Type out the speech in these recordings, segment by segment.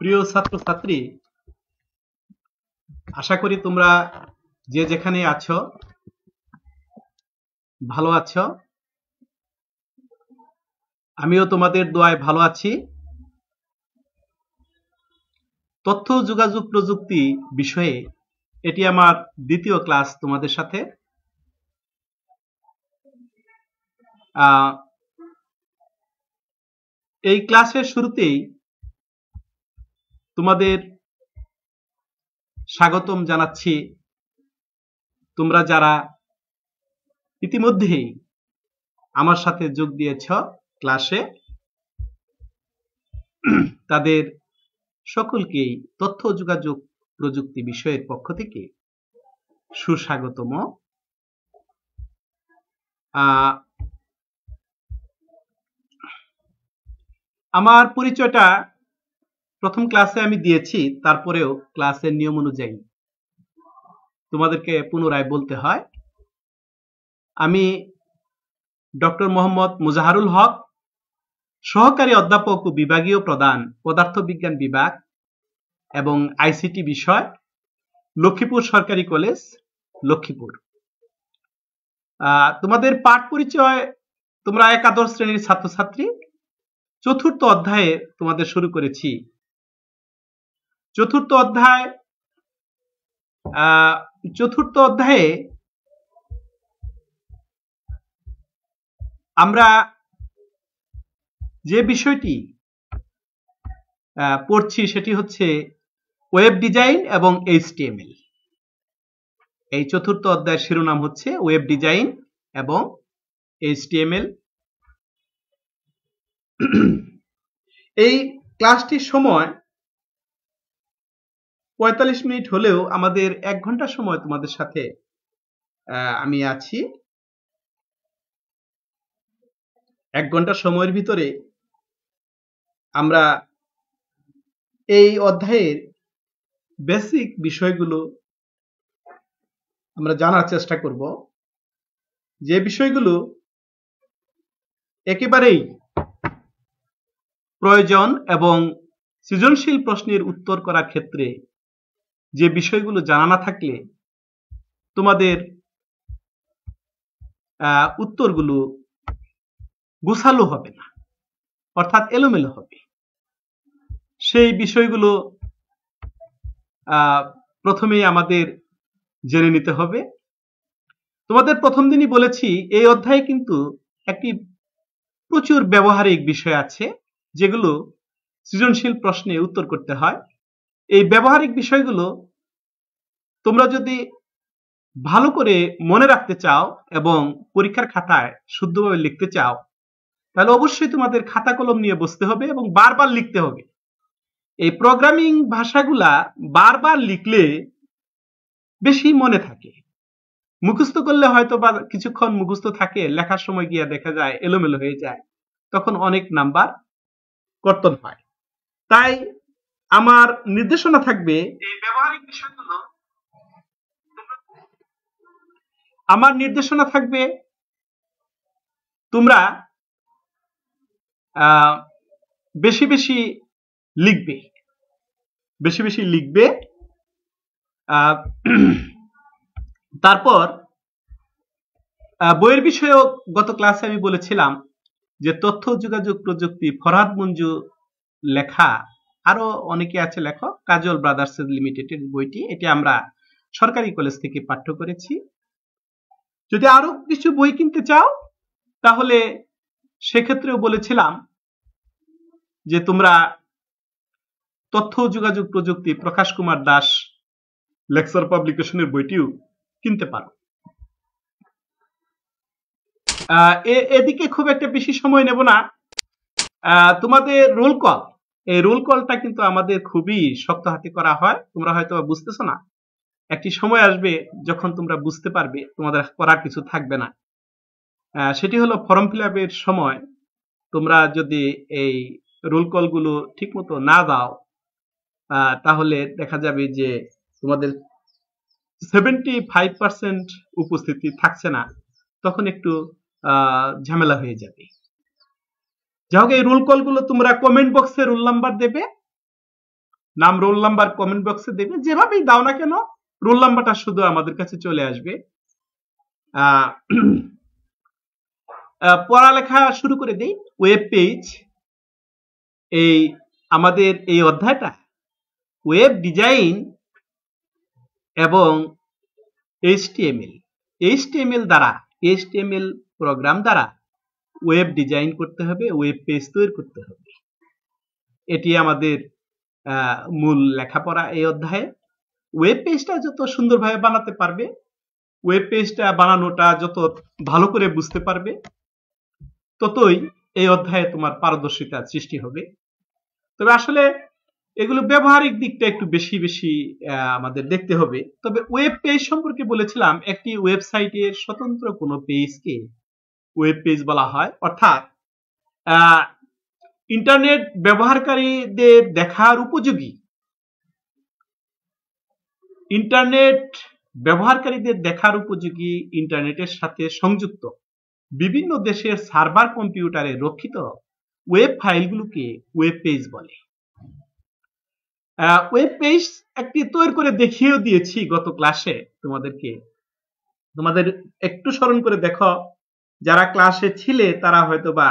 প্রিয় ছাত্রছাত্রী, আশা করি তোমরা যে যেখানে আছো ভালো আছো। আমিও তোমাদের দোয়ায় ভালো আছি। তথ্য যোগাযোগ প্রযুক্তি বিষয়ে এটি আমার দ্বিতীয় ক্লাস তোমাদের সাথে। এই ক্লাসের শুরুতেই তোমাদের স্বাগতম জানাচ্ছি। তোমরা যারা ইতিমধ্যেই আমার সাথে যোগ দিয়েছ ক্লাসে, তাদের সকলকেই তথ্য যোগাযোগ প্রযুক্তি বিষয়ের পক্ষ থেকে সুস্বাগতম। আমার পরিচয়টা প্রথম ক্লাসে আমি দিয়েছি, তারপরেও ক্লাসের নিয়ম অনুযায়ী তোমাদেরকে পুনরায় বলতে হয়। আমি ডক্টর মোহাম্মদ মুজাহারুল হক, সহকারী অধ্যাপক ও বিভাগীয় প্রধান, পদার্থবিজ্ঞান বিভাগ এবং আইসিটি বিষয়, লক্ষ্মীপুর সরকারি কলেজ, লক্ষ্মীপুর। তোমাদের পাঠ পরিচয়, তোমরা একাদশ শ্রেণীর ছাত্রছাত্রী। চতুর্থ অধ্যায়ে তোমাদের শুরু করেছি। চতুর্থ অধ্যায়ে আমরা যে বিষয়টি পড়ছি সেটি হচ্ছে ওয়েব ডিজাইন এবং এইচটিএমএল। এই চতুর্থ অধ্যায়ের শিরোনাম হচ্ছে ওয়েব ডিজাইন এবং এইচটিএমএল। এই ক্লাসটির সময় 45 মিনিট হলেও আমাদের 1 ঘন্টা সময় তোমাদের সাথে আমি আছি। 1 ঘন্টা সময়ের ভিতরে আমরা এই অধ্যায়ের বেসিক বিষয়গুলো আমরা জানার চেষ্টা করব, যে বিষয়গুলো একেবারেই প্রয়োজন এবং সৃজনশীল প্রশ্নের উত্তর করার ক্ষেত্রে যে বিষয়গুলো জানা না থাকলে তোমাদের উত্তরগুলো গোছালো হবে না, অর্থাৎ এলোমেলো হবে। সেই বিষয়গুলো প্রথমেই আমাদের জেনে নিতে হবে। তোমাদের প্রথম দিনই বলেছি এই অধ্যায়ে কিন্তু একটি প্রচুর ব্যবহারিক বিষয় আছে, যেগুলো সৃজনশীল প্রশ্নে উত্তর করতে হয়। এই ব্যবহারিক বিষয়গুলো তোমরা যদি ভালো করে মনে রাখতে চাও এবং পরীক্ষার খাতায় শুদ্ধভাবে লিখতে চাও, তাহলে অবশ্যই তোমাদের খাতা কলম নিয়ে বসতে হবে এবং বারবার লিখতে হবে। এই প্রোগ্রামিং ভাষাগুলা বারবার লিখলে বেশি মনে থাকে। মুখস্থ করলে হয়তো বা কিছুক্ষণ মুখস্থ থাকে, লেখার সময় গিয়ে দেখা যায় এলোমেলো হয়ে যায়, তখন অনেক নাম্বার কর্তন হয়। তাই আমার নির্দেশনা থাকবে এই ব্যবহারিক বিষয়গুলো, তোমরা বেশি বেশি লিখবে। তারপর বইয়ের বিষয়েও গত ক্লাসে আমি বলেছিলাম যে তথ্য যোগাযোগ প্রযুক্তি, ফরহাদ মঞ্জু লেখা, আরো অনেকে আছে লেখক, কাজল ব্রাদার্স লিমিটেডের বইটি, এটি আমরা সরকারি কলেজ থেকে পাঠ্য করেছি। যদি আরো কিছু বই কিনতে চাও তাহলে সেক্ষেত্রেও বলেছিলাম যে তোমরা তথ্য যোগাযোগ প্রযুক্তি প্রকাশ কুমার দাস লেকচার পাবলিকেশনের বইটিও কিনতে পারো। এদিকে খুব একটা বেশি সময় নেব না। তোমাদের রোল কল, এই রোল কলটা কিন্তু আমাদের খুবই শক্ত হাতে করা হয়। তোমরা হয়তো বুঝতেছো না, একটি সময় আসবে যখন তোমরা বুঝতে পারবে তোমাদের করার কিছু থাকবে না। সেটি হলো ফর্ম ফিল আপের সময় তোমরা যদি এই রোল কলগুলো ঠিক মতো না দাও, তাহলে দেখা যাবে যে তোমাদের 75% উপস্থিতি থাকছে না, তখন একটু ঝামেলা হয়ে যাবে। যাই হোক, এই রোল কলগুলো তোমরা কমেন্ট বক্সে রোল নাম্বার দেবে নাম, রোল নাম্বার কমেন্ট বক্সে দেবে, যেভাবেই দাও না কেন রোল নাম্বারটা শুধু আমাদের কাছে চলে আসবে। পড়ালেখা শুরু করে দেই। ওয়েব পেজ, এই আমাদের এই অধ্যায়টা ওয়েব ডিজাইন এবং এইচটিএমএল দ্বারা, এইচটিএমএল প্রোগ্রাম দ্বারা ওয়েব ডিজাইন করতে হবে, ওয়েব পেজ তৈরি করতে হবে। এটি আমাদের মূল লেখাপড়া এই অধ্যায়ে। ওয়েব পেজটা যত সুন্দরভাবে বানাতে পারবে, ওয়েব পেজটা বানানোটা যত ভালো করে বুঝতে পারবে, ততই এই অধ্যায়ে তোমার পারদর্শিতা সৃষ্টি হবে। তবে আসলে এগুলো ব্যবহারিক দিকটা একটু বেশি বেশি আমাদের দেখতে হবে। তবে ওয়েব পেজ সম্পর্কে বলেছিলাম, একটি ওয়েবসাইটের স্বতন্ত্র কোনো পেজকে ওয়েব পেজ বলা হয়, অর্থাৎ ইন্টারনেট ব্যবহারকারীদের দেখার উপযোগী, ইন্টারনেটের সাথে সংযুক্ত বিভিন্ন দেশের সার্ভার কম্পিউটারে রক্ষিত ওয়েব ফাইলগুলোকে ওয়েব পেজ বলে। ওয়েব পেজ একটি তৈরি করে দেখিয়েও দিয়েছি গত ক্লাসে তোমাদের একটু স্মরণ করে দেখো, যারা ক্লাসে ছিলে তারা হয়তোবা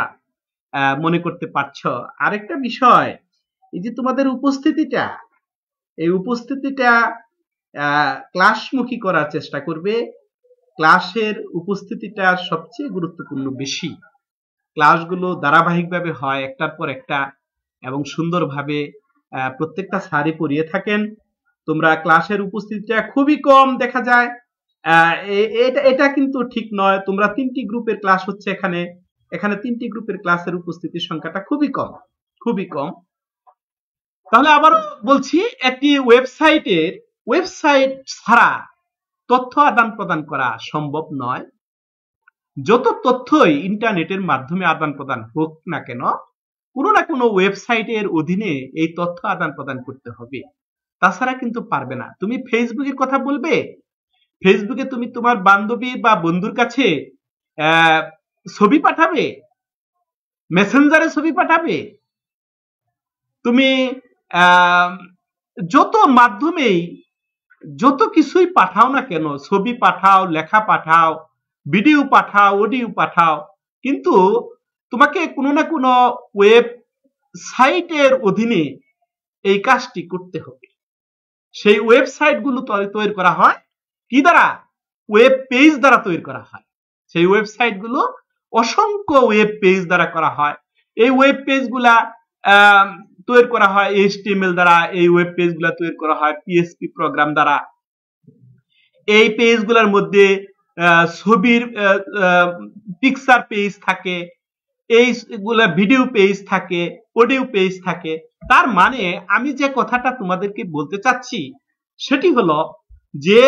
মনে করতে পারছো। আরেকটা বিষয়, এই যে তোমাদের উপস্থিতিটা, এই উপস্থিতিটা ক্লাসমুখী করার চেষ্টা করবে। ক্লাসের উপস্থিতিটা সবচেয়ে গুরুত্বপূর্ণ বেশি। ক্লাসগুলো ধারাবাহিকভাবে হয় একটার পর একটা এবং সুন্দরভাবে প্রত্যেকটা স্যারই পড়িয়ে থাকেন। তোমরা ক্লাসের উপস্থিতিটা খুবই কম দেখা যায়, এটা কিন্তু ঠিক নয়। তোমরা 3টি গ্রুপের ক্লাস হচ্ছে এখানে 3টি গ্রুপের ক্লাসের উপস্থিতির সংখ্যাটা খুবই কম। তাহলে আবার বলছি, একটি ওয়েবসাইট ছাড়া তথ্য আদান প্রদান করা সম্ভব নয়। যত তথ্যই ইন্টারনেটের মাধ্যমে আদান প্রদান হোক না কেন, কোনো না কোনো ওয়েবসাইটের অধীনে এই তথ্য আদান প্রদান করতে হবে, তাছাড়া কিন্তু পারবে না। তুমি ফেসবুকের কথা বলবে, ফেসবুকে তুমি তোমার বান্ধবী বা বন্ধুর কাছে ছবি পাঠাবে, মেসেঞ্জারে ছবি পাঠাবে, তুমি যত মাধ্যমেই যত কিছুই পাঠাও না কেন, ছবি পাঠাও, লেখা পাঠাও, ভিডিও পাঠাও, অডিও পাঠাও, কিন্তু তোমাকে কোনো না কোনো ওয়েবসাইটের অধীনে এই কাজটি করতে হবে। সেই ওয়েবসাইটগুলো তৈরি করা হয় কি দ্বারা? ওয়েব পেজ দ্বারা তৈরি করা হয়। সেই ওয়েবসাইটগুলো অসংখ্য ওয়েব পেজ দ্বারা করা হয়। এই ওয়েব পেজগুলা তৈরি করা হয় এইচটিএমএল দ্বারা, এই ওয়েব পেজগুলা তৈরি করা হয় পিএইচপি প্রোগ্রাম দ্বারা। এই পেজগুলোর মধ্যে ছবির পিকচার পেজ থাকে, এইগুলা ভিডিও পেজ থাকে, অডিও পেজ থাকে। তার মানে আমি যে কথাটা তোমাদেরকে বলতে চাচ্ছি সেটি হলো যে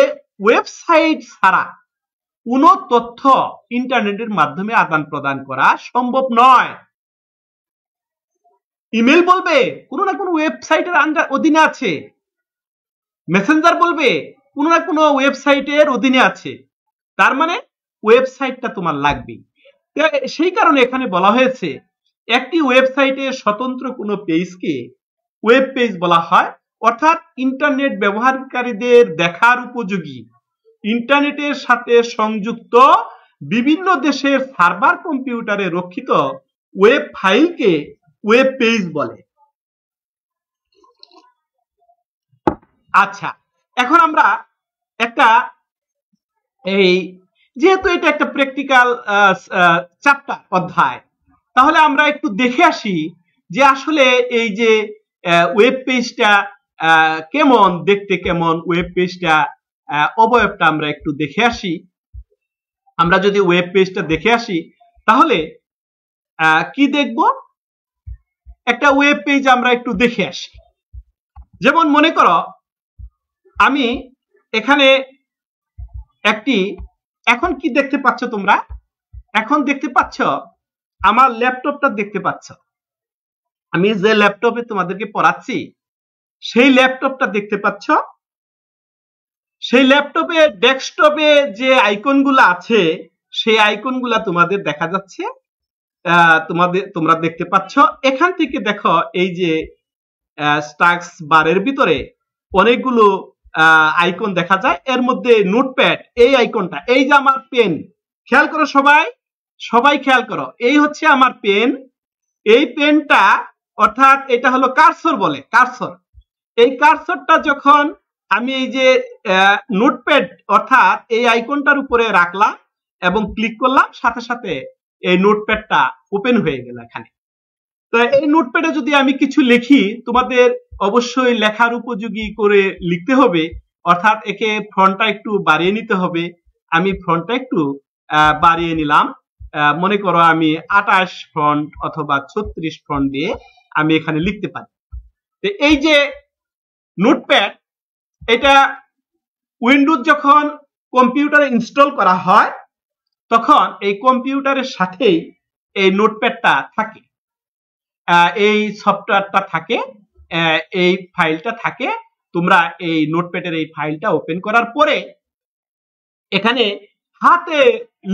ওয়েবসাইট ছাড়া কোনো তথ্য ইন্টারনেটের মাধ্যমে আদান প্রদান করা সম্ভব নয়। ইমেল বলবে কোনো না কোনো ওয়েবসাইটের অধীনে আছে, মেসেঞ্জার বলবে কোনো না কোনো ওয়েবসাইটের অধীনে আছে, তার মানে ওয়েবসাইটটা তোমার লাগবে। সেই কারণে এখানে বলা হয়েছে একটি ওয়েবসাইটের স্বতন্ত্র কোনো পেজকে ওয়েব পেজ বলা হয়, অর্থাৎ ইন্টারনেট ব্যবহারকারীদের দেখার উপযোগী, ইন্টারনেটের সাথে সংযুক্ত বিভিন্ন দেশের সার্ভার কম্পিউটারে রক্ষিত ওয়েব ফাইলকে ওয়েব পেজ বলে। আচ্ছা, এখন আমরা যেহেতু এটা একটা প্র্যাকটিক্যাল চ্যাপ্টার অধ্যায়, তাহলে আমরা একটু দেখে আসি যে আসলে এই যে ওয়েব পেজটা কেমন দেখতে, কেমন ওয়েব পেজটা অবয়বটা আমরা একটু দেখে আসি। আমরা যদি ওয়েব পেজটা দেখে আসি তাহলে কি দেখব? একটা ওয়েব পেজ আমরা একটু দেখে আসি। যেমন মনে করো আমি এখানে এখন কি দেখতে পাচ্ছ তোমরা? এখন দেখতে পাচ্ছ আমার ল্যাপটপটা দেখতে পাচ্ছ। আমি যে ল্যাপটপে তোমাদেরকে পড়াচ্ছি সেই ল্যাপটপটা দেখতে পাচ্ছ। সেই ল্যাপটপে ডেস্কটপে যে আইকনগুলো আছে সেই আইকনগুলো তোমাদের দেখা যাচ্ছে, তোমরা দেখতে পাচ্ছ। এখান থেকে দেখো এই যে স্ট্যাটাস বারের ভিতরে অনেকগুলো আইকন দেখা যায়। এর মধ্যে নোটপ্যাড এই আইকনটা, এই যে আমার পেন, খেয়াল করো সবাই, সবাই খেয়াল করো, এই হচ্ছে আমার পেন। এই পেনটা অর্থাৎ এটা হলো কার্সর বলে, কার্সর। এই কার্সরটা যখন আমি এই যে নোটপ্যাড অর্থাৎ এই আইকনটার উপরে রাখলাম এবং ক্লিক করলাম, সাথে সাথে এই নোটপ্যাডটা ওপেন হয়ে গেল এখানে। তো এই নোটপ্যাডে যদি আমি কিছু লিখি, তোমাদের অবশ্যই লেখার উপযোগী করে লিখতে হবে, অর্থাৎ একে ফন্টটা একটু বাড়িয়ে নিতে হবে। আমি ফন্টটা একটু বাড়িয়ে নিলাম, মনে করো আমি 28 ফন্ট অথবা 36 ফন্ট দিয়ে আমি এখানে লিখতে পারি। তো এই যে নোটপ্যাড, এটা উইন্ডোজ যখন কম্পিউটারে ইনস্টল করা হয় তখন এই কম্পিউটারের সাথেই এই নোটপ্যাডটা থাকে, এই সফটওয়্যারটা থাকে, এই ফাইলটা থাকে। তোমরা এই নোটপ্যাডের এই ফাইলটা ওপেন করার পরে এখানে হাতে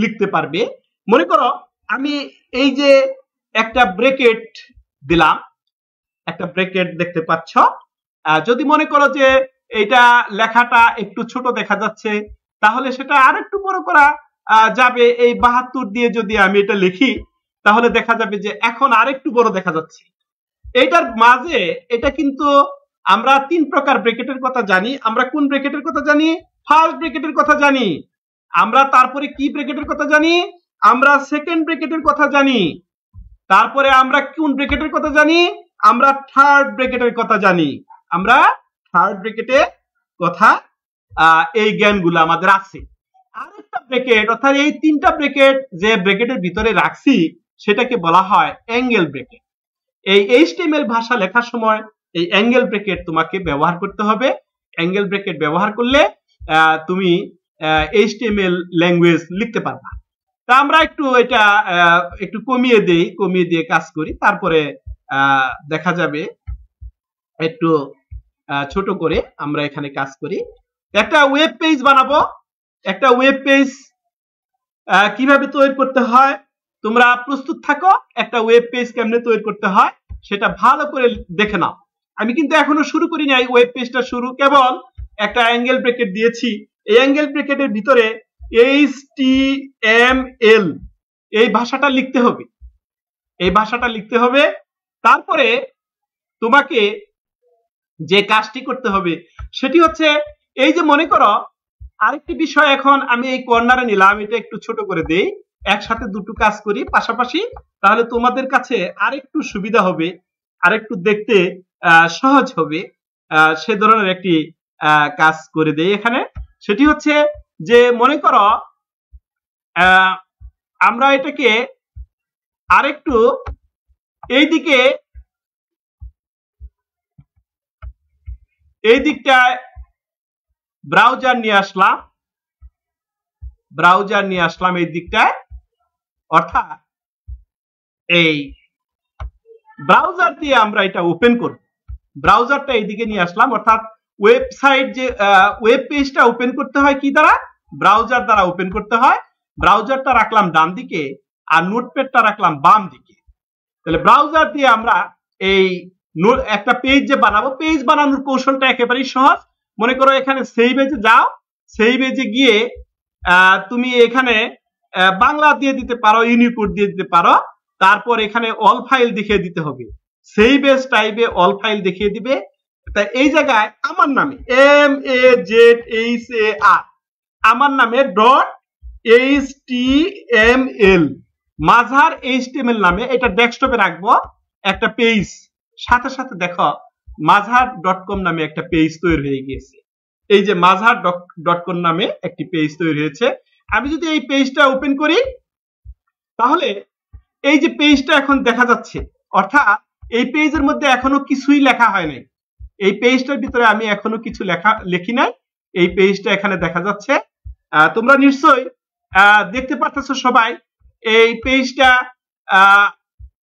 লিখতে পারবে। মনে করো আমি এই যে একটা ব্র্যাকেট দিলাম, একটা ব্র্যাকেট দেখতে পাচ্ছ। যদি মনে করো যে এটা লেখাটা একটু ছোট দেখা যাচ্ছে, তাহলে সেটা আর একটু বড় করা যাবে। এই 72 দিয়ে যদি আমি এটা লিখি, তাহলে দেখা যাবে যে এখন আর একটু বড় দেখা যাচ্ছে। এটার মাঝে এটা কিন্তু আমরা 3 প্রকার ব্র্যাকেটের কথা জানি। আমরা কোন ব্র্যাকেটের কথা জানি? ফার্স্ট ব্র্যাকেটের কথা জানি আমরা। তারপরে কি ব্র্যাকেটের কথা জানি? আমরা সেকেন্ড ব্র্যাকেটের কথা জানি। তারপরে আমরা কোন ব্র্যাকেটের কথা জানি? আমরা থার্ড ব্র্যাকেটের কথা জানি। আমরা থার্ড ব্র্যাকেটের কথা, এই জ্ঞানগুলো আমাদের আছে। আরেকটা ব্র্যাকেট অর্থাৎ এই 3টা ব্র্যাকেট যে ব্র্যাকেটের ভিতরে রাখছি সেটাকে বলা হয় অ্যাঙ্গেল ব্র্যাকেট। এই HTML ভাষা লেখার সময় এই অ্যাঙ্গেল ব্র্যাকেট তোমাকে ব্যবহার করতে হবে। অ্যাঙ্গেল ব্র্যাকেট ব্যবহার করলে তুমি HTML ল্যাঙ্গুয়েজ লিখতে পারবা। তা আমরা একটু এটা একটু কমিয়ে দিয়ে কাজ করি, তারপরে দেখা যাবে একটু ছোট করে আমরা এখানে কাজ করি। একটা ওয়েব পেজ বানাবো। একটা ওয়েব পেজ কিভাবে তৈরি করতে হয় তোমরা প্রস্তুত থাকো। একটা ওয়েব পেজ কেমনে তৈরি করতে হয় সেটা ভালো করে দেখে নাও। আমি কিন্তু এখনো শুরু করি নাই ওয়েব পেজটা, শুরু কেবল একটা অ্যাঙ্গেল ব্র্যাকেট দিয়েছি। এই অ্যাঙ্গেল ব্র্যাকেটের ভিতরে HTML এই ভাষাটা লিখতে হবে, এই ভাষাটা লিখতে হবে। তারপরে তোমাকে যে কাজটি করতে হবে সেটি হচ্ছে, এই যে মনে করো আরেকটি বিষয়, এখন আমি এই কর্নারে নিলাম, এটা একটু ছোট করে দেই, একসাথে দুটো কাজ করি পাশাপাশি, তাহলে তোমাদের কাছে আরেকটু সুবিধা হবে, আরেকটু দেখতে সহজ হবে। সে ধরনের একটি কাজ করে দেই এখানে। সেটি হচ্ছে যে মনে করো আমরা এটাকে আরেকটু এই দিকটায় ব্রাউজার নিয়ে আসলাম, এই দিকটায়, অর্থাৎ এই ব্রাউজার দিয়ে আমরা এটা ওপেন করব। ব্রাউজারটা এইদিকে নিয়ে আসলাম, অর্থাৎ ওয়েবসাইট যে ওয়েব পেজটা ওপেন করতে হয় কি দ্বারা? ব্রাউজার দ্বারা ওপেন করতে হয়। ব্রাউজারটা রাখলাম ডান দিকে আর নোটপ্যাডটা রাখলাম বাম দিকে। তাহলে ব্রাউজার দিয়ে আমরা এই একটা পেজ যে বানাবো, পেজ বানানোর কৌশলটা একেবারেই সহজ। মনে করো এখানে সেই পেজে যাও, সেই পেজে গিয়ে তুমি এখানে বাংলা দিয়ে দিতে পারো, ইউনিকোড দিয়ে দিতে পারো। তারপর এখানে অল ফাইল দেখিয়ে দিতে হবে, সেই বেস টাইপে অল ফাইল দেখিয়ে দিবে। তাই এই জায়গায় আমার নামে MAZHAR আমার নামে .HTML মাঝার HTML নামে এটা ডেস্কটপে রাখবো একটা পেজ। সাথে সাথে দেখো mazhar.com নামে একটা পেজ তৈরি হয়ে গিয়েছে। এই যে mazhar.com নামে একটি পেজ তৈরি হয়েছে। আমি যদি এই পেজটা ওপেন করি তাহলে এই যে পেজটা এখন দেখা যাচ্ছে, অর্থাৎ এই পেজের মধ্যে এখনো কিছুই লেখা হয় নাই। এই পেজটার ভিতরে আমি এখনো কিছু লিখি নাই। এই পেজটা এখানে দেখা যাচ্ছে, তোমরা নিশ্চয়ই দেখতে পাচ্ছো সবাই। এই পেজটা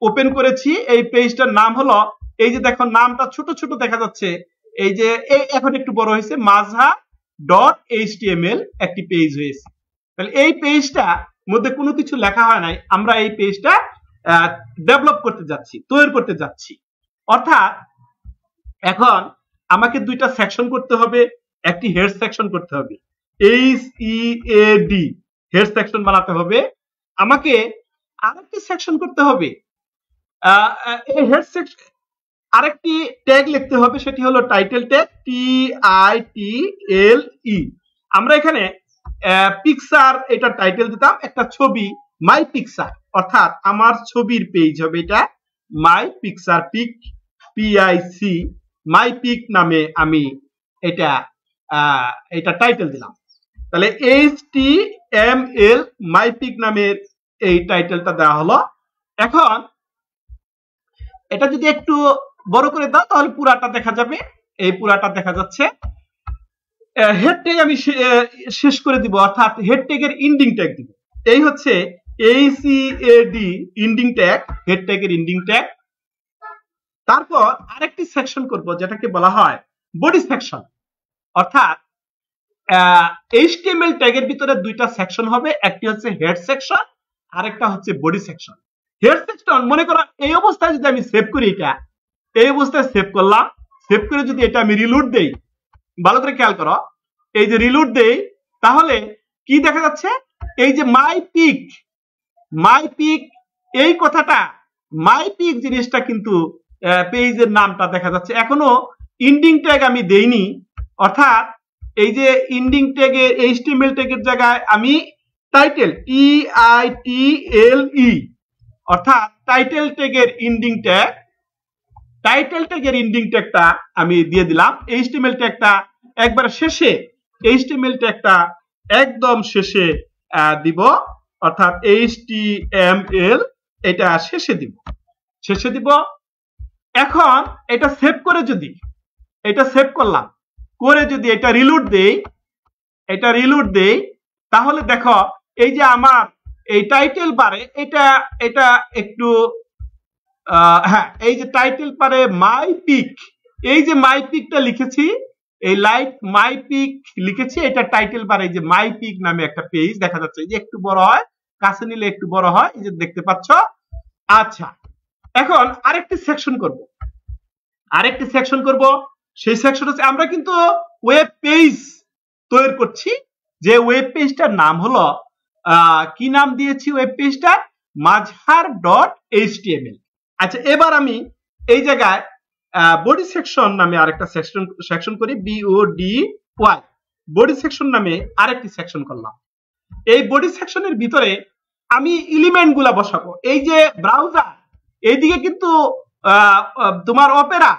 ওপেন করেছি। এই পেজটার নাম হলো, এই যে দেখো নামটা ছোট ছোট দেখা যাচ্ছে, এই যে এখন একটু বড় হয়েছে, mazhar.html একটি পেজ হয়েছে। তাহলে এই পেজটা মধ্যে কোনো কিছু লেখা হয় নাই, আমরা এই পেজটা ডেভেলপ করতে যাচ্ছি, তৈরি করতে যাচ্ছি। অর্থাৎ এখন আমাকে দুইটা সেকশন করতে হবে, একটি হেড সেকশন করতে হবে, HEAD হেড সেকশন বানাতে হবে। আমাকে আরেকটি সেকশন করতে হবে, এই হেড সেকশন আরেকটি ট্যাগ লিখতে হবে, সেটি হলো টাইটেল ট্যাগ, TITLE। আমরা এখানে পিকচার এটা টাইটেল দিতাম, একটা ছবি মাই পিকচার, অর্থাৎ আমার ছবির পেজ হবে এটা my picture, pic PIC my pic নামে আমি এটা টাইটেল দিলাম। তাহলে HTML মাই পিক নামের এই টাইটেলটা দেওয়া হলো। এখন এটা যদি একটু বড় করে দাও তাহলে পুরাটা দেখা যাবে, এই পুরাটা দেখা যাচ্ছে। হেড ট্যাগ আমি শেষ করে দিব, অর্থাৎ হেড ট্যাগের ইন্ডিং ট্যাগ দিব। এই হচ্ছে HEAD ইন্ডিং ট্যাগ, হেড ট্যাগের ইন্ডিং ট্যাগ। তারপর আরেকটি সেকশন করব যেটাকে বলা হয় বডি সেকশন, অর্থাৎ HTML ট্যাগের ভিতরে দুইটা সেকশন হবে, একটি হচ্ছে হেড সেকশন, আরেকটা হচ্ছে বডি সেকশন। হেড সেকশন মনে করো এই অবস্থায় যদি আমি সেভ করি, এটা এই অবস্থায় সেভ করলাম, সেভ করে যদি এটা আমি রিলোড দেই, ভালো করে খেয়াল করো, এই যে রিলোড দেই তাহলে কি দেখা যাচ্ছে, এই যে মাই পিক এই কথাটা, মাই পিক জিনিসটা কিন্তু পেজের নামটা দেখা যাচ্ছে। এখনো ইন্ডিং ট্যাগ আমি দেইনি, অর্থাৎ এই যে ইন্ডিং ট্যাগের HTML ট্যাগের জায়গায় আমি টাইটেল TITLE অর্থাৎ টাইটেল ট্যাগের ইন্ডিং ট্যাগ, টাইটেল ট্যাগের ইন্ডিং ট্যাগটা আমি দিয়ে দিলাম। HTML ট্যাগটা একবার শেষে, HTML ট্যাগটা একদম শেষে দিব, অর্থাৎ HTML এটা শেষে দিব। এখন এটা সেভ করে যদি, এটা সেভ করলাম, করে যদি এটা রিলোড দেই, তাহলে দেখো এই যে আমার এই টাইটেল বারে এটা একটু হ্যাঁ, এই যে টাইটেল পারে মাই পিক, এই যে মাই পিকটা লিখেছি, এই লাইট মাই পিক লিখেছি, এটা টাইটেল পারে এই যে মাই পিক নামে একটা পেজ দেখা যাচ্ছে, এই যে একটু বড় হয়, কাছে নিলে একটু বড় হয়, এই যে দেখতে পাচ্ছ। আচ্ছা, এখন আরেকটি সেকশন করব, সেই সেকশন হচ্ছে আমরা কিন্তু ওয়েব পেজ তৈরি করছি, যে ওয়েব পেজটার নাম হলো কি নাম দিয়েছি ওয়েব পেজটার, mazhar.html। আচ্ছা, এবার আমি এই জায়গায় বডি সেকশন নামে আরেকটা সেকশন করি, BODY বডি সেকশন নামে আরেকটি সেকশন করলাম। এই বডি সেকশনের ভিতরে আমি এলিমেন্ট গুলা বসাবো। এই যে ব্রাউজার, এইদিকে কিন্তু তোমার অপেরা,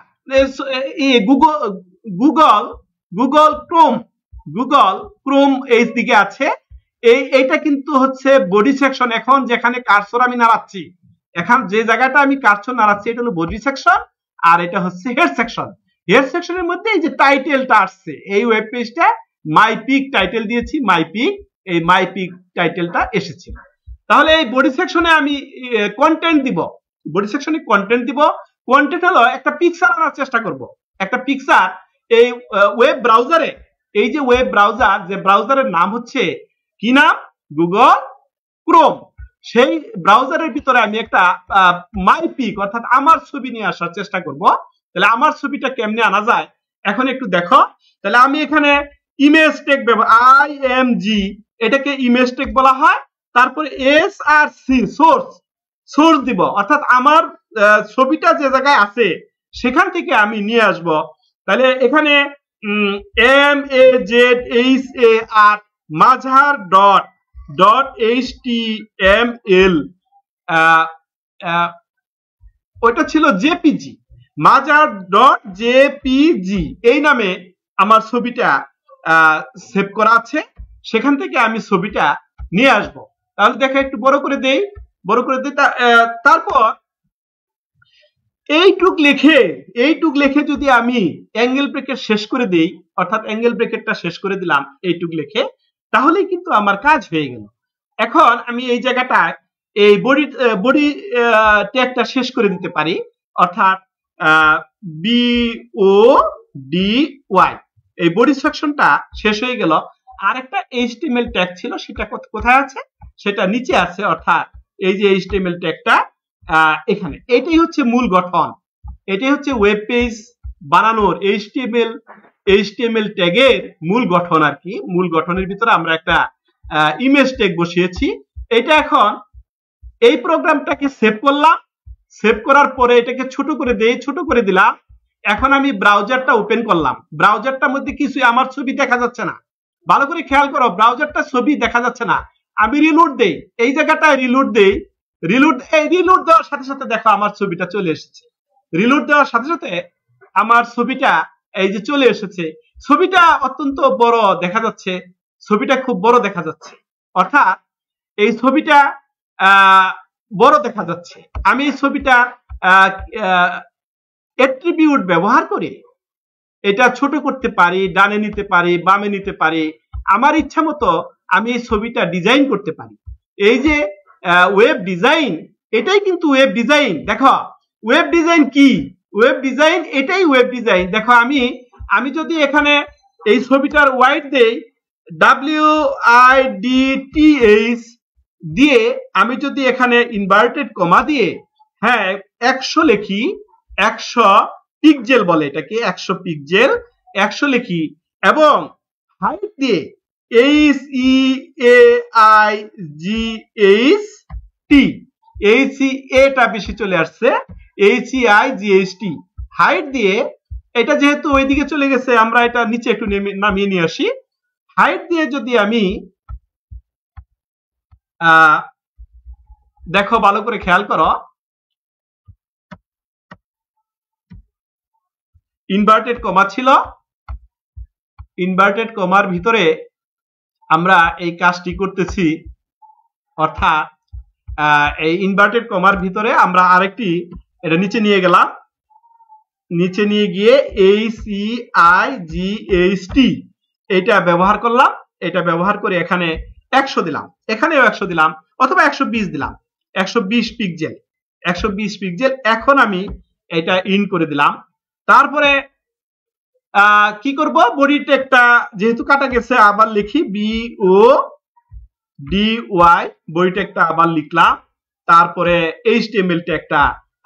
গুগল ক্রোম এই দিকে আছে, এইটা কিন্তু হচ্ছে বডি সেকশন। এখন যেখানে কার্সর আমি নাড়াচ্ছি, এখন যে জায়গাটা আমি কার্সর নাড়াচ্ছি, এটা হলো বডি সেকশন, আর এটা হচ্ছে হেড সেকশন। হেড সেকশনের মধ্যে এই যে টাইটেলটা আসছে, এই ওয়েব পেজটা মাই পিক টাইটেল দিয়েছি, মাই পিক, এই মাই পিক টাইটেলটা এসেছে। তাহলে এই বডি সেকশনে আমি কন্টেন্ট দিব, বডি সেকশনে কন্টেন্ট দিব। কন্টেন্ট হলো একটা পিকচার আনার চেষ্টা করব, একটা পিকচার এই ওয়েব ব্রাউজারে, এই যে ওয়েব ব্রাউজার, যে ব্রাউজারের নাম হচ্ছে কি নাম, গুগল ক্রোম, সেই ব্রাউজারের ভিতরে আমি একটা মাই পিক অর্থাৎ আমার ছবি নিয়ে আসার চেষ্টা করব। তাহলে আমার ছবিটা কেমনে আনা যায় এখন একটু দেখো। তাহলে আমি এখানে ইমেজ ট্যাগ ব্যবহার, IMG, এটাকে ইমেজ ট্যাগ বলা হয়। তারপরে SRC সোর্স দিব, অর্থাৎ আমার ছবিটা যে জায়গায় আছে সেখান থেকে আমি নিয়ে আসব। তাহলে এখানে MAZHAR mazhar.html ওইটা ছিল JPG, mazhar.jpg এই নামে আমার ছবিটা সেভ করা আছে, সেখান থেকে আমি ছবিটা নিয়ে আসব। তাহলে দেখো একটু বড় করে দেই। তারপর এইটুক লিখে যদি আমি অ্যাঙ্গেল ব্রেকেট শেষ করে দেই, অর্থাৎ অ্যাঙ্গেল ব্রেকেটটা শেষ করে দিলাম এইটুক লিখে, তাহলেই কিন্তু আমার কাজ হয়ে গেল। এখন আমি এই জায়গাটায় এই বডি ট্যাগটা শেষ করে দিতে পারি, অর্থাৎ BODY, এই বডি সেকশনটা শেষ হয়ে গেল। আরেকটা HTML ট্যাগ ছিল, সেটা কোথায় আছে, সেটা নিচে আছে, অর্থাৎ এই যে HTML ট্যাগটা এখানে। এটাই হচ্ছে মূল গঠন, এটাই হচ্ছে ওয়েব পেজ বানানোর এইচটিএমএল ট্যাগের মূল গঠন আর কি, মূল গঠনের ভিতরে আমরা একটা ইমেজ ট্যাগ বসিয়েছি। এটা এখন এই প্রোগ্রামটাকে সেভ করলাম, সেভ করার পরে এটাকে ছোট করে দিলাম। এখন আমি ব্রাউজারটা ওপেন করলাম, ব্রাউজারটার মধ্যে কিছু আমার ছবি দেখা যাচ্ছে না, ভালো করে খেয়াল করো, ব্রাউজারটা ছবি দেখা যাচ্ছে না। আমি রিলোড দেই, এই জায়গাটায় রিলোড দেই, রিলোড দেওয়ার সাথে সাথে দেখো আমার ছবিটা চলে এসেছে। রিলোড দেওয়ার সাথে সাথে আমার ছবিটা এই যে চলে এসেছে। ছবিটা অত্যন্ত বড় দেখা যাচ্ছে, ছবিটা খুব বড় দেখা যাচ্ছে, অর্থাৎ এই ছবিটা বড় দেখা যাচ্ছে। আমি এই ছবিটা অ্যাট্রিবিউট ব্যবহার করে এটা ছোট করতে পারি, ডানে নিতে পারি, বামে নিতে পারি, আমার ইচ্ছা মতো আমি এই ছবিটা ডিজাইন করতে পারি। এই যে ওয়েব ডিজাইন, এটাই কিন্তু ওয়েব ডিজাইন। দেখো ওয়েব ডিজাইন কি, ওয়েব ডিজাইন এটাই ওয়েব ডিজাইন। দেখো আমি যদি এখানে এই ছবিটার ওয়াইড দেই, WIDTH দিয়ে আমি যদি এখানে ইনভার্টেড কমা দিয়ে 100 লিখি, 100 পিক্সেল বলে এটাকে, 100 পিক্সেল 100 লিখি, এবং হাইট দিয়ে HEIGHT টা বেশি চলে আসছে, HEIGHT হাইট দিয়ে, এটা যেহেতু ওইদিকে চলে গেছে আমরা এটা নিচে একটু নামিয়ে নিয়ে আসি। হাইট দিয়ে যদি আমি দেখো ভালো করে খেয়াল করো, ইনভার্টেড কমা ছিল, ইনভার্টেড কমার ভিতরে আমরা এই কাজটি করতেছি, অর্থাৎ এই ইনভার্টেড কমার ভিতরে আমরা আরেকটি এটা নিচে নিয়ে গেলাম, নিচে নিয়ে গিয়ে HEIGHT এটা ব্যবহার করলাম। এটা ব্যবহার করে এখানে 100 দিলাম, এখানেও 100 দিলাম, অথবা 120 দিলাম, 120 পিক্সেল, 120 পিক্সেল। এখন আমি এটা ইন করে দিলাম। তারপরে কি করব, বডি ট্যাগটা যেহেতু কাটা গেছে আবার লিখি, BODY, বডি ট্যাগটা আবার লিখলাম। তারপরে HTML ট্যাগটা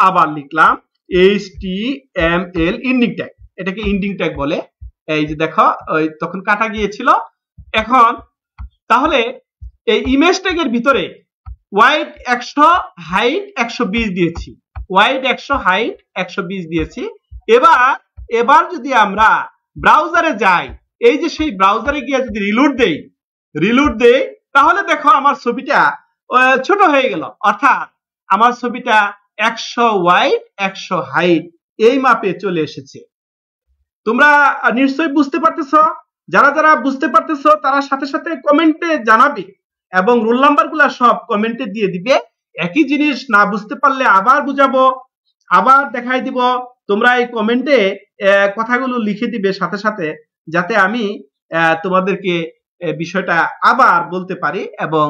আবার লিখলাম, HTML ইন্ডিং ট্যাগ, এটাকে ইন্ডিং ট্যাগ বলে। এই যে দেখো ওই তখন কাটা গিয়েছিল। এখন তাহলে এই ইমেজ ট্যাগের ভিতরে ওয়াইড 100, হাইট 120 দিয়েছি, ওয়াইড 100, হাইট 120 দিয়েছি। এবার যদি আমরা ব্রাউজারে যাই, এই যে সেই ব্রাউজারে গিয়ে যদি রিলোড দেই, তাহলে দেখো আমার ছবিটা ছোট হয়ে গেল, অর্থাৎ আমার ছবিটা 100 ওয়াইড 100 হাইট এই মাপে চলে এসেছে। তোমরা নিশ্চয়ই বুঝতে পারতেছ, যারা বুঝতে পারতেছ তারা সাথে সাথে কমেন্টে জানাবে, এবং রোল নাম্বার গুলা সব কমেন্টে দিয়ে দিবে। একই জিনিস না বুঝতে পারলে আবার বুঝাবো, আবার দেখাই দিব। তোমরা এই কমেন্টে কথাগুলো লিখে দিবে সাথে সাথে, যাতে আমি তোমাদেরকে বিষয়টা আবার বলতে পারি এবং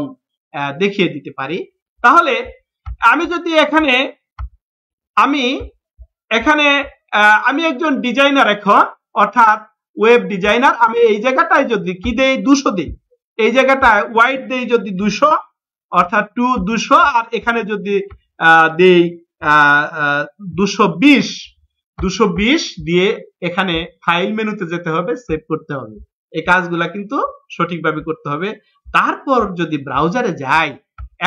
দেখিয়ে দিতে পারি। তাহলে আমি যদি আমি একজন ডিজাইনার এখন, অর্থাৎ ওয়েব ডিজাইনার। আমি এই জায়গাটায় যদি কি দেই, 200 দিই, এই জায়গাটায় ওয়াইড দেই যদি 200, অর্থাৎ 200, আর এখানে যদি দেই 220 দিয়ে এখানে ফাইল মেনুতে যেতে হবে, সেভ করতে হবে। এই কাজগুলা কিন্তু সঠিকভাবে করতে হবে। তারপর যদি ব্রাউজারে যাই,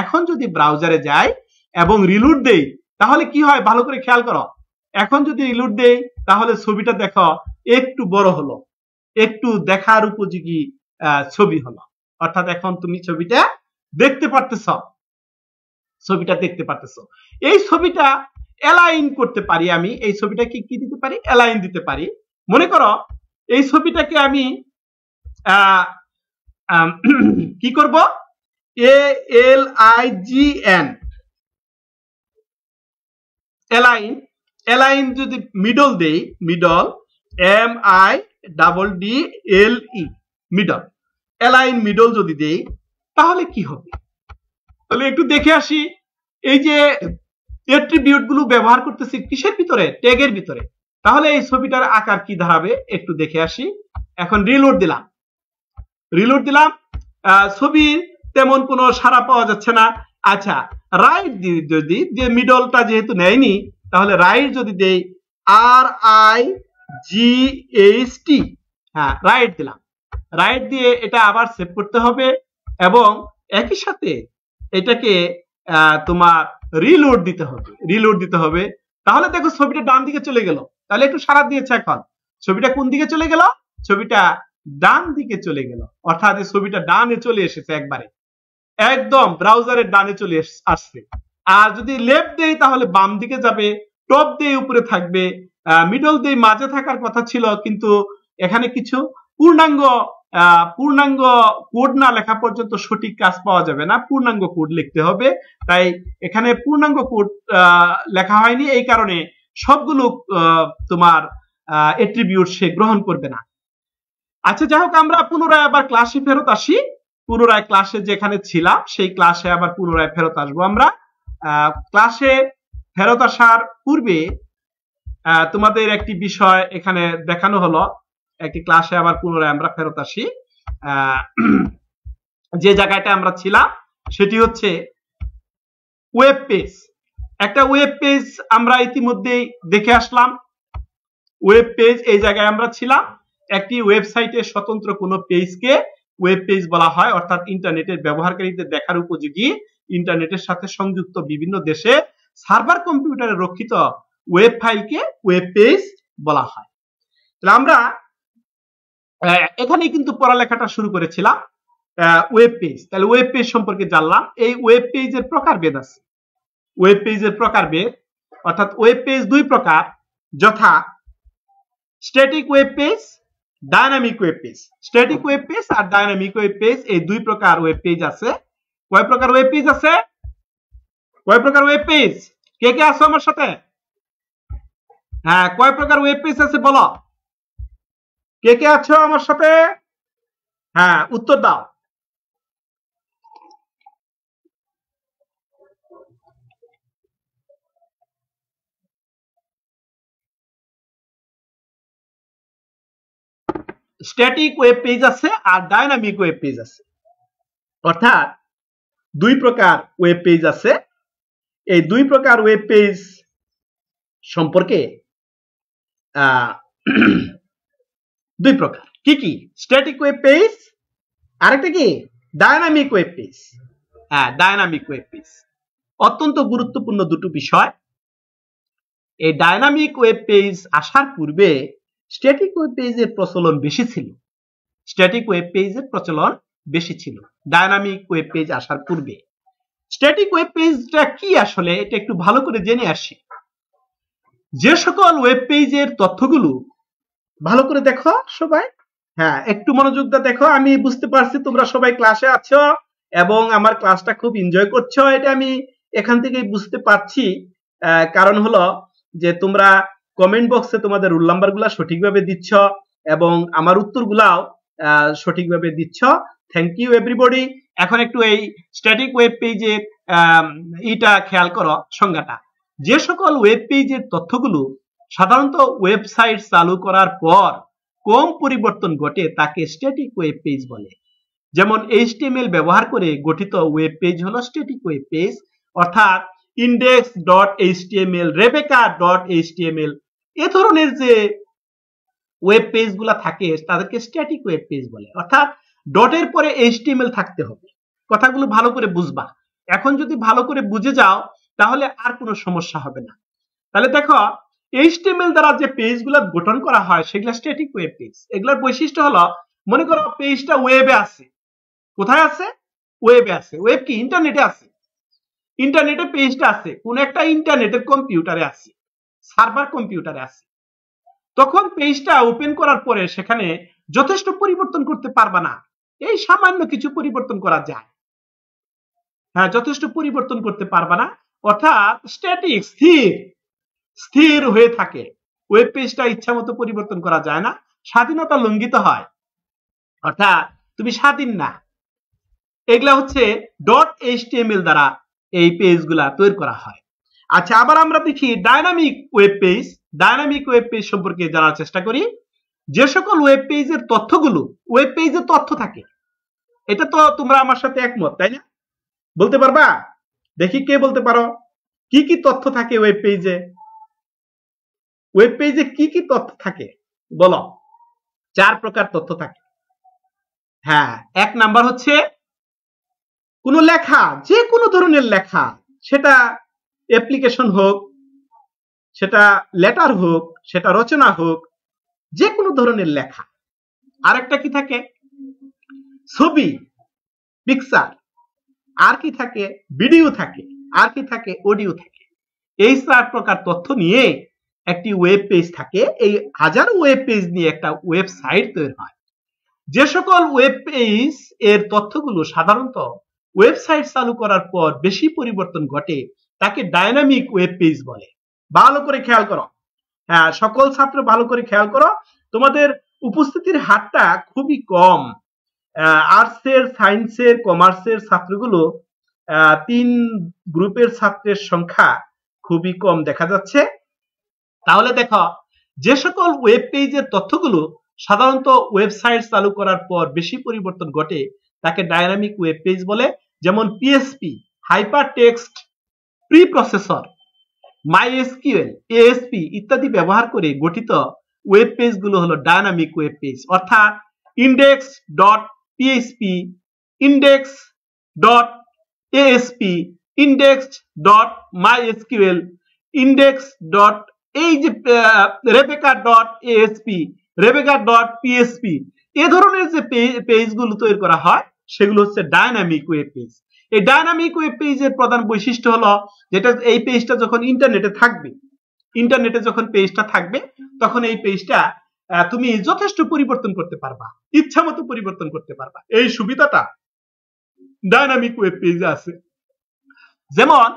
এখন যদি ব্রাউজারে যাই এবং রিলোড দেই, তাহলে কি হয় ভালো করে খেয়াল করো। এখন যদি রিলোড দেই তাহলে ছবিটা দেখো একটু বড় হলো, একটু দেখার উপযোগী ছবি হলো, অর্থাৎ এখন তুমি ছবিটা দেখতে পারতেছো। এই ছবিটা অ্যালাইন করতে পারি আমি, এই ছবিটাকে কি দিতে পারি, অ্যালাইন দিতে পারি। মনে করো এই ছবিটাকে আমি কি করব, ALIGN অ্যালাইন যদি মিডল দেই, middle MIDDLE middle, align middle যদি দেই তাহলে কি হবে, তাহলে একটু দেখে আসি। এই যে অ্যাট্রিবিউট গুলো ব্যবহার করতেছি কিসের ভিতরে, ট্যাগের ভিতরে, তাহলে এই ছবিটার আকার কি দাঁড়াবে একটু দেখে আসি। এখন রিলোড দিলাম, ছবির তেমন কোনো সাড়া পাওয়া যাচ্ছে না। আচ্ছা, রাইট যদি, যে মিডলটা যেহেতু নেয়নি, তাহলে রাইট যদি দেই, GHT, হ্যাঁ রাইট দিলাম, রাইট দিয়ে এটা আবার সেভ করতে হবে এবং একই সাথে এটাকে তোমার রিলোড দিতে হবে। তাহলে দেখো ছবিটা ডান দিকে চলে গেল। তাহলে একটু সারা দিয়েছে, এখন ছবিটা কোন দিকে চলে গেল? ছবিটা ডান দিকে চলে গেল, অর্থাৎ এই ছবিটা ডানে চলে এসেছে, একবারে একদম ব্রাউজারের ডানে চলে আসছে। আর যদি লেফট দেই তাহলে বাম দিকে যাবে, টপ দিয়ে উপরে থাকবে, মিডল দিয়ে মাঝে থাকার কথা ছিল, কিন্তু এখানে কিছু পূর্ণাঙ্গ কোড না লেখা পর্যন্ত সঠিক কাজ পাওয়া যাবে না, পূর্ণাঙ্গ কোড লিখতে হবে। তাই এখানে পূর্ণাঙ্গ কোড লেখা হয়নি, এই কারণে সবগুলো তোমার অ্যাট্রিবিউট সে গ্রহণ করবে না। আচ্ছা, যাই হোক, আমরা পুনরায় আবার ক্লাসে ফেরত আসি। পুনরায় ক্লাসে যেখানে ছিলাম সেই ক্লাসে আবার পুনরায় ফেরত আসবো। আমরা ক্লাসে ফেরত আসার পূর্বে তোমাদের একটি বিষয় এখানে দেখানো হলো, একটি ক্লাসে আবার পুনরায় আমরা ফেরত আসি। যে জায়গাটা আমরা ছিলাম সেটি হচ্ছে ওয়েব পেজ। একটা ওয়েব পেজ আমরা ইতিমধ্যেই দেখে আসলাম। ওয়েব পেজ, এই জায়গায় আমরা ছিলাম। একটি ওয়েবসাইটের স্বতন্ত্র কোনো পেজকে ওয়েব পেজ বলা হয়, অর্থাৎ ইন্টারনেটের ব্যবহারকারীদের দেখার উপযোগী, ইন্টারনেটের সাথে সংযুক্ত বিভিন্ন দেশে সার্ভার কম্পিউটারে রক্ষিত ওয়েব ফাইলকে ওয়েব পেজ বলা হয়। তাহলে আমরা এখানেই কিন্তু পড়ালেখাটা শুরু করেছিলাম ওয়েব পেজ। তাহলে ওয়েব পেজ সম্পর্কে জানলাম। এই ওয়েব পেজের প্রকারভেদ আছে। ওয়েব পেজের প্রকারভেদ, অর্থাৎ ওয়েব পেজ দুই প্রকার, যথা static web page, dynamic web page. Static web page আর ডাইনামিক ওয়েব পেজ, এই দুই প্রকার ওয়েব পেজ আছে। কয় প্রকার ওয়েব পেজ আছে? কয় প্রকার ওয়েব পেজ? কে কে আছো আমার সাথে? হ্যাঁ, কয় প্রকার ওয়েব পেজ আছে বলো, কে কে আছো আমার সাথে? হ্যাঁ, উত্তর দাও। স্ট্যাটিক ওয়েব পেজ আছে আর ডাইনামিক ওয়েব পেজ আছে, অর্থাৎ দুই প্রকার ওয়েব পেজ আছে। এই দুই প্রকার ওয়েব পেজ সম্পর্কে দুই প্রকার কি কি? স্ট্যাটিক ওয়েব পেজ, আরেকটা কি? Dynamic web page. হ্যাঁ, ডাইনামিক ওয়েব পেজ অত্যন্ত গুরুত্বপূর্ণ দুটো বিষয়। এই ডাইনামিক ওয়েব পেজ আসার পূর্বে স্ট্যাটিক ওয়েব পেজের প্রচলন বেশি ছিল। স্ট্যাটিক ওয়েব পেজের প্রচলন বেশি ছিল ডাইনামিক ওয়েব পেজ আসার পূর্বে। স্ট্যাটিক ওয়েব পেজটা কি আসলে, এটা একটু ভালো করে জেনে আসি। যে সকল ওয়েব পেজের তথ্যগুলো, ভালো করে দেখো সবাই, হ্যাঁ একটু মনোযোগ দিয়ে দেখো। আমি বুঝতে পারছি তোমরা সবাই ক্লাসে আছো এবং আমার ক্লাসটা খুব এনজয় করছো, এটা আমি এখান থেকেই বুঝতে পারছি। কারণ হলো যে তোমরা কমেন্ট বক্সে তোমাদের রোল নাম্বারগুলো সঠিকভাবে দিচ্ছ এবং আমার উত্তরগুলাও সঠিকভাবে দিচ্ছ। Thank you everybody. এখন একটু এই স্ট্যাটিক ওয়েব পেজের এটা খেয়াল করো, সংজ্ঞাটা। যে সকল ওয়েব পেজের তথ্যগুলো সাধারণত ওয়েবসাইট চালু করার পর কম পরিবর্তন ঘটে তাকে স্ট্যাটিক ওয়েব পেজ বলে। যেমন HTML ব্যবহার করে গঠিত ওয়েব পেজ হলো স্ট্যাটিক ওয়েব পেজ, অর্থাৎ index.html, rebecca.html এ ধরনের যে ওয়েব পেজগুলো থাকে তাদেরকে স্ট্যাটিক ওয়েব পেজ বলে, অর্থাৎ ডটের পরে HTML থাকতে হবে। কথাগুলো ভালো করে বুঝবা। এখন যদি ভালো করে বুঝে যাও তাহলে আর কোনো সমস্যা হবে না। তাহলে দেখো, HTML দ্বারা যে পেজগুলো গঠন করা হয় সেগুলো স্ট্যাটিক ওয়েব পেজ। এগুলোর বৈশিষ্ট্য হলো, মনে করো পেজটা ওয়েবে আছে। কোথায় আছে? ওয়েবে আছে। ওয়েব কি? ইন্টারনেটে আছে। ইন্টারনেটে পেজটা আছে, কোন একটা ইন্টারনেটের কম্পিউটারে আছে, সার্ভার কম্পিউটারে আছে। তখন পেজটা ওপেন করার পরে সেখানে যথেষ্ট পরিবর্তন করতে পারবা না, এই সামান্য কিছু পরিবর্তন করা যায়। হ্যাঁ, যথেষ্ট পরিবর্তন করতে পারবা না, অর্থাৎ স্ট্যাটিক, স্থির হয়ে থাকে। ওয়েব পেজটা ইচ্ছা মতো পরিবর্তন করা যায় না, স্বাধীনতা লঙ্ঘিত হয়, অর্থাৎ তুমি স্বাধীন না। এগুলা হচ্ছে .html দ্বারা এই পেজগুলা তৈরি করা হয়। আচ্ছা, আবার আমরা দেখি dynamic web page. Dynamic web page সম্পর্কে জানার চেষ্টা করি। যে সকল ওয়েব পেজের তথ্যগুলো, ওয়েব পেজে তথ্য থাকে, এটা তো তোমরা আমার সাথে একমত, তাই না? বলতে পারবা? দেখি কে বলতে পারো কি কি তথ্য থাকে ওয়েব পেজে। ওয়েব পেজে কি কি তথ্য থাকে? বলো, 4 প্রকার তথ্য থাকে। হ্যাঁ, 1 নাম্বার হচ্ছে কোনো লেখা, যে কোনো ধরনের লেখা, সেটা অ্যাপ্লিকেশন হোক, সেটা লেটার হোক, সেটা রচনা হোক, যে কোনো ধরনের লেখা। আরেকটা কি থাকে? ছবি, পিকচার। আর কি থাকে? ভিডিও থাকে। আর কি থাকে? অডিও থাকে। এই 4 প্রকার তথ্য নিয়ে একটি ওয়েব পেজ থাকে। এই হাজার ওয়েব পেজ নিয়ে একটা ওয়েবসাইট তৈরি হয়। যে সকল ওয়েব পেজ এর তথ্যগুলো সাধারণত ওয়েবসাইট চালু করার পর বেশি পরিবর্তন ঘটে, তাকে ডাইনামিক ওয়েব পেজ বলে। ভালো করে খেয়াল করো। হ্যাঁ, সকল ছাত্র ভালো করে খেয়াল করো। তোমাদের উপস্থিতির হারটা খুবই কম। আর্টসের, সায়েন্সের, কমার্সের ছাত্রগুলো 3 গ্রুপের ছাত্রের সংখ্যা খুবই কম দেখা যাচ্ছে। তাহলে দেখো, যে সকল ওয়েব পেজের তথ্যগুলো সাধারণত ওয়েবসাইট চালু করার পর বেশি পরিবর্তন ঘটে, তাকে ডাইনামিক ওয়েব পেজ বলে। যেমন PSP, hyper text pre processor, MySQL, ASP ইত্যাদি ব্যবহার করে গঠিত ওয়েব পেজগুলো হলো ডাইনামিক ওয়েব পেজ। অর্থাৎ index.php, index.asp, index.mysql, index. এই যে rebecca.asp, rebecca.php, এ ধরনের যে পেজগুলো তৈরি করা হয় সেগুলো হচ্ছে ডাইনামিক ওয়েব পেজ। এই ডাইনামিক ওয়েব পেজের প্রধান বৈশিষ্ট্য হলো যেটা এই পেজটা যখন ইন্টারনেটে থাকবে, ইন্টারনেটে যখন পেজটা থাকবে তখন এই পেজটা তুমি যথেষ্ট পরিবর্তন করতে পারবা, ইচ্ছা মতো পরিবর্তন করতে পারবা। এই সুবিধাটা ডাইনামিক ওয়েব পেজে আছে। যেমন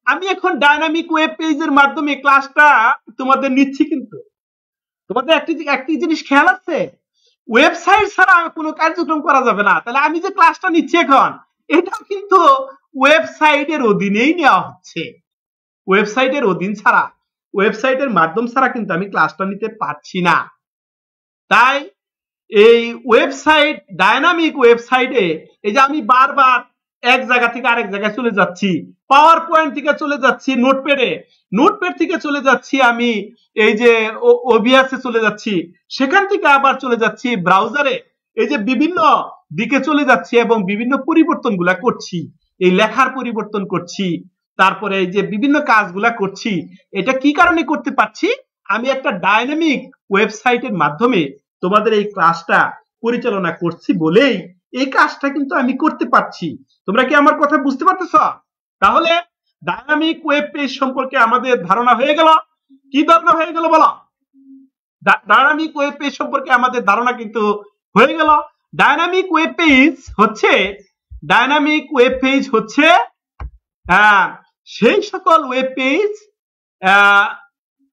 আমি এখন ডাইনামিক ওয়েব পেজের মাধ্যমে ক্লাসটা তোমাদের নিচ্ছি, কিন্তু তোমাদের একটি জিনিস খেয়াল আছে, ওয়েবসাইট ছাড়া কোনো কার্যক্রম করা যাবে না। তাহলে আমি যে ক্লাসটা নিচ্ছি এখন, এটা কিন্তু ওয়েবসাইটের অধীনেই নেওয়া হচ্ছে। ওয়েবসাইটের অধীন ছাড়া, ওয়েবসাইটের মাধ্যম ছাড়া কিন্তু আমি ক্লাসটা নিতে পারছি না। তাই এই ওয়েবসাইট, ডাইনামিক ওয়েবসাইটে এই যে আমি বারবার এক জায়গা থেকে আরেক জায়গায় চলে যাচ্ছি, পাওয়ার পয়েন্ট থেকে চলে যাচ্ছি নোটপ্যাডে, নোটপ্যাড থেকে চলে যাচ্ছি আমি এই যে ওবিএসে চলে যাচ্ছি, সেখান থেকে আবার চলে যাচ্ছি ব্রাউজারে, এই যে বিভিন্ন দিকে চলে যাচ্ছি এবং বিভিন্ন পরিবর্তনগুলা করছি, এই লেখার পরিবর্তন করছি, তারপরে এই যে বিভিন্ন কাজগুলা করছি। এটা কি কারণে করতে পারছি? আমি একটা ডাইনামিক ওয়েবসাইটের মাধ্যমে তোমাদের এই ক্লাসটা পরিচালনা করছি বলেই এই কাজটা কিন্তু আমি করতে পারছি। তোমরা কি আমার কথা বুঝতে পারতেছ? তাহলে ডাইনামিক ওয়েব পেজ সম্পর্কে আমাদের ধারণা হয়ে গেল। কি ধারণা হয়ে গেল বলো? ডাইনামিক ওয়েব পেজ সম্পর্কে আমাদের ধারণা কিন্তু হয়ে গেল। ডাইনামিক ওয়েব পেজ হচ্ছে, ডাইনামিক ওয়েব পেজ হচ্ছে সেই সকল ওয়েব পেজ,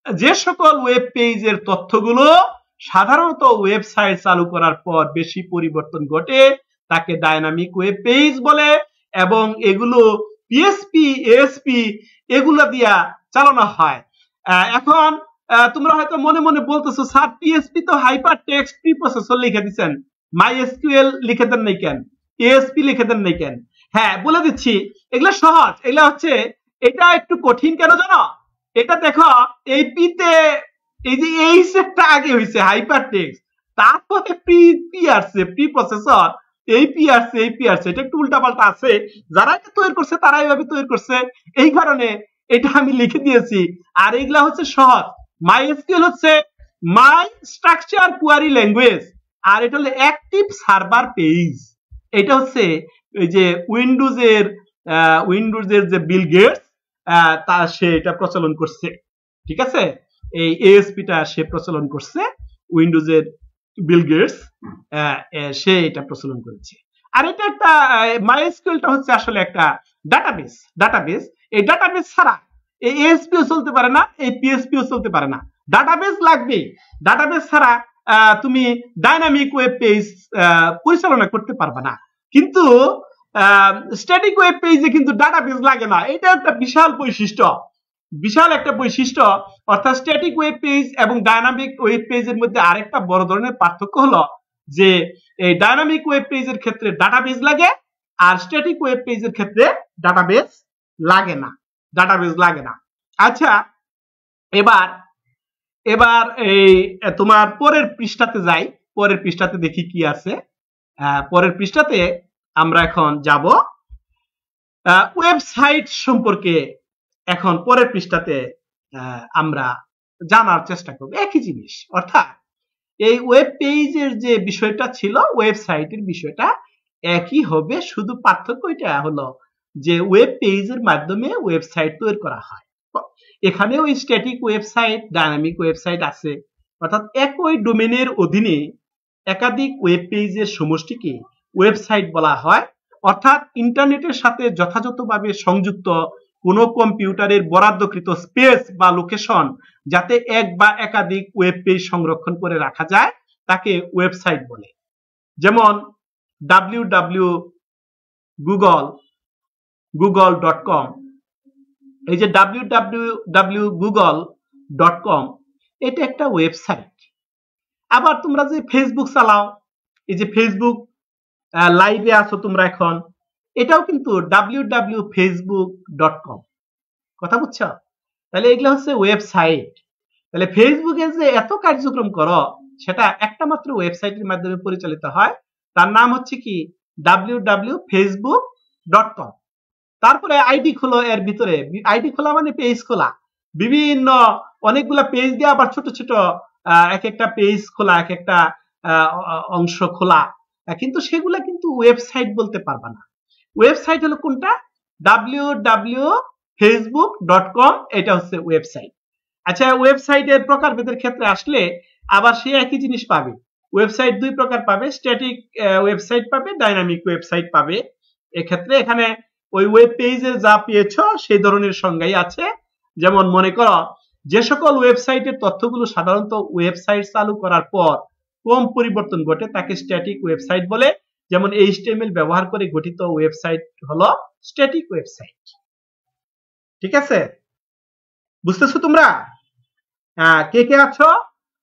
যে সকল ওয়েব পেজের তথ্যগুলো সাধারণত ওয়েবসাইট চালু করার পর বেশি পরিবর্তন ঘটে, তাকে ডাইনামিক ওয়েব পেজ বলে। এবং এগুলো পিএসপি, এএসপি এগুলা দিয়া চালানো হয়। এখন তোমরা হয়তো মনে মনে বলতেছো, স্যার পিএসপি তো হাইপার টেক্সট প্রি প্রসেসর লিখে দিচ্ছেন, মাইএসকিউএল লিখে দেন নাই কেন, এএসপি লিখে দেন নাই কেন? হ্যাঁ, বলে দিচ্ছি, এগুলা সহজ। এগুলা হচ্ছে, এটা একটু কঠিন কেন জানো? এটা দেখো, এই পিতে এই যে এইচ একটা আগে হইছে হাইপার টেক্সট, তারপরে পি আসছে প্রি প্রসেসর, এই পি আসছে, এই পি আসছে, এটা একটু উল্টাপাল্টা আছে। যারা এটা তৈরি করছে তারা এইভাবে তৈরি করছে, এই কারণে এটা আমি লিখে দিয়েছি। আর এইগুলা হচ্ছে সহজ। মাইএসকিউএল হচ্ছে মাই স্ট্রাকচার কোয়ারি ল্যাঙ্গুয়েজ, আর এটা হলো অ্যাক্টিভ সার্ভার পেজ। এটা হচ্ছে ওই যে উইন্ডোজের যে বিল গেটস তা সে এটা প্রচলন করছে, ঠিক আছে? এই এএসপিটা সে প্রচলন করছে, উইন্ডোজের বিল গেটস সে এটা প্রচলন করেছে। আর এটা একটা মাইএসকিউএলটা হচ্ছে আসলে একটা ডাটাবেস। এই ডাটাবেস ছাড়া এই এএসপিও চলতে পারে না, এই পিএসপিও চলতে পারে না। ডাটাবেস লাগবে। ডাটাবেস ছাড়া তুমি ডাইনামিক ওয়েব পেজ পরিচালনা করতে পারবে না। কিন্তু স্ট্যাটিক ওয়েব পেজে কিন্তু ডাটাবেস লাগে না। এটা একটা বিশাল বৈশিষ্ট্য, বিশাল একটা বৈশিষ্ট্য। অর্থাৎ স্ট্যাটিক ওয়েব পেজ এবং ডাইনামিক ওয়েব পেজের মধ্যে আরেকটা বড় ধরনের পার্থক্য হলো যে এই ডাইনামিক ওয়েব পেজের ক্ষেত্রে ডাটাবেস লাগে, আর স্ট্যাটিক ওয়েব পেজের ক্ষেত্রে ডাটাবেস লাগে না। আচ্ছা, এবার এবার এই তোমার পরের পৃষ্ঠাতে যাই, পরের পৃষ্ঠাতে দেখি কি আছে। পরের পৃষ্ঠাতে আমরা এখন যাব ওয়েবসাইট সম্পর্কে। এখন পরের পৃষ্ঠাতে আমরা জানার চেষ্টা করব একই জিনিস, অর্থাৎ এই ওয়েব পেজের যে বিষয়টা ছিল ওয়েবসাইটের বিষয়টা একই হবে, শুধু পার্থক্য এটা হলো যে ওয়েব পেজের মাধ্যমে ওয়েবসাইট তৈরি করা হয়। এখানেও স্ট্যাটিক ওয়েবসাইট, ডাইনামিক ওয়েবসাইট আছে, অর্থাৎ একই ডোমেনের অধীনে একাধিক ওয়েব পেজের সমষ্টিকে ওয়েবসাইট বলা হয়। অর্থাৎ ইন্টারনেটের সাথে যথাযথভাবে সংযুক্ত কোনো কম্পিউটারের বরাদ্দকৃত স্পেস বা লোকেশন যাতে এক বা একাধিক ওয়েব পেজ সংরক্ষণ করে রাখা যায় তাকে ওয়েবসাইট বলে। যেমন www.google.com, এই যে www.google.com এটা একটা ওয়েবসাইট। আবার তোমরা যে ফেসবুক চালাও, এই যে ফেসবুক লাইভে আছো তোমরা এখন, এটাও কিন্তু www.facebook.com, কথা বুঝছো? তাহলে এগুলো হচ্ছে ওয়েবসাইট। তাহলে ফেসবুকে যে এত কার্যক্রম করো সেটা একটা মাত্র ওয়েবসাইটের মাধ্যমে পরিচালিত হয়, তার নাম হচ্ছে কি www.facebook.com। তারপরে আইডি খোলো, এর ভিতরে আইডি খোলা মানে পেজ খোলা, বিভিন্ন অনেকগুলা পেজ দিয়ে আবার ছোট ছোট এক একটা পেজ খোলা, এক একটা অংশ খোলা, কিন্তু সেগুলা কিন্তু ওয়েবসাইট বলতে পারবা না। ওয়েবসাইট হলো কোনটা? www.facebook.com, এটা হচ্ছে ওয়েবসাইট। আচ্ছা, ওয়েবসাইটের প্রকারভেদের ক্ষেত্রে আসলে আবার সে একই জিনিস পাবে। ওয়েবসাইট দুই প্রকার পাবে, স্ট্যাটিক ওয়েবসাইট পাবে, ডাইনামিক ওয়েবসাইট পাবে। এক্ষেত্রে এখানে ওই ওয়েব পেজে যা পেয়েছো সেই ধরনের সংজ্ঞাই আছে। যেমন মনে করো যে সকল ওয়েবসাইটের তথ্যগুলো সাধারণত ওয়েবসাইট চালু করার পর কম পরিবর্তন ঘটে তাকে স্ট্যাটিক ওয়েবসাইট বলে। যেমন HTML ব্যবহার করে গঠিত ওয়েবসাইট হলো স্ট্যাটিক ওয়েবসাইট। ঠিক আছে, বুঝতেছো তোমরা? কে কে আছো?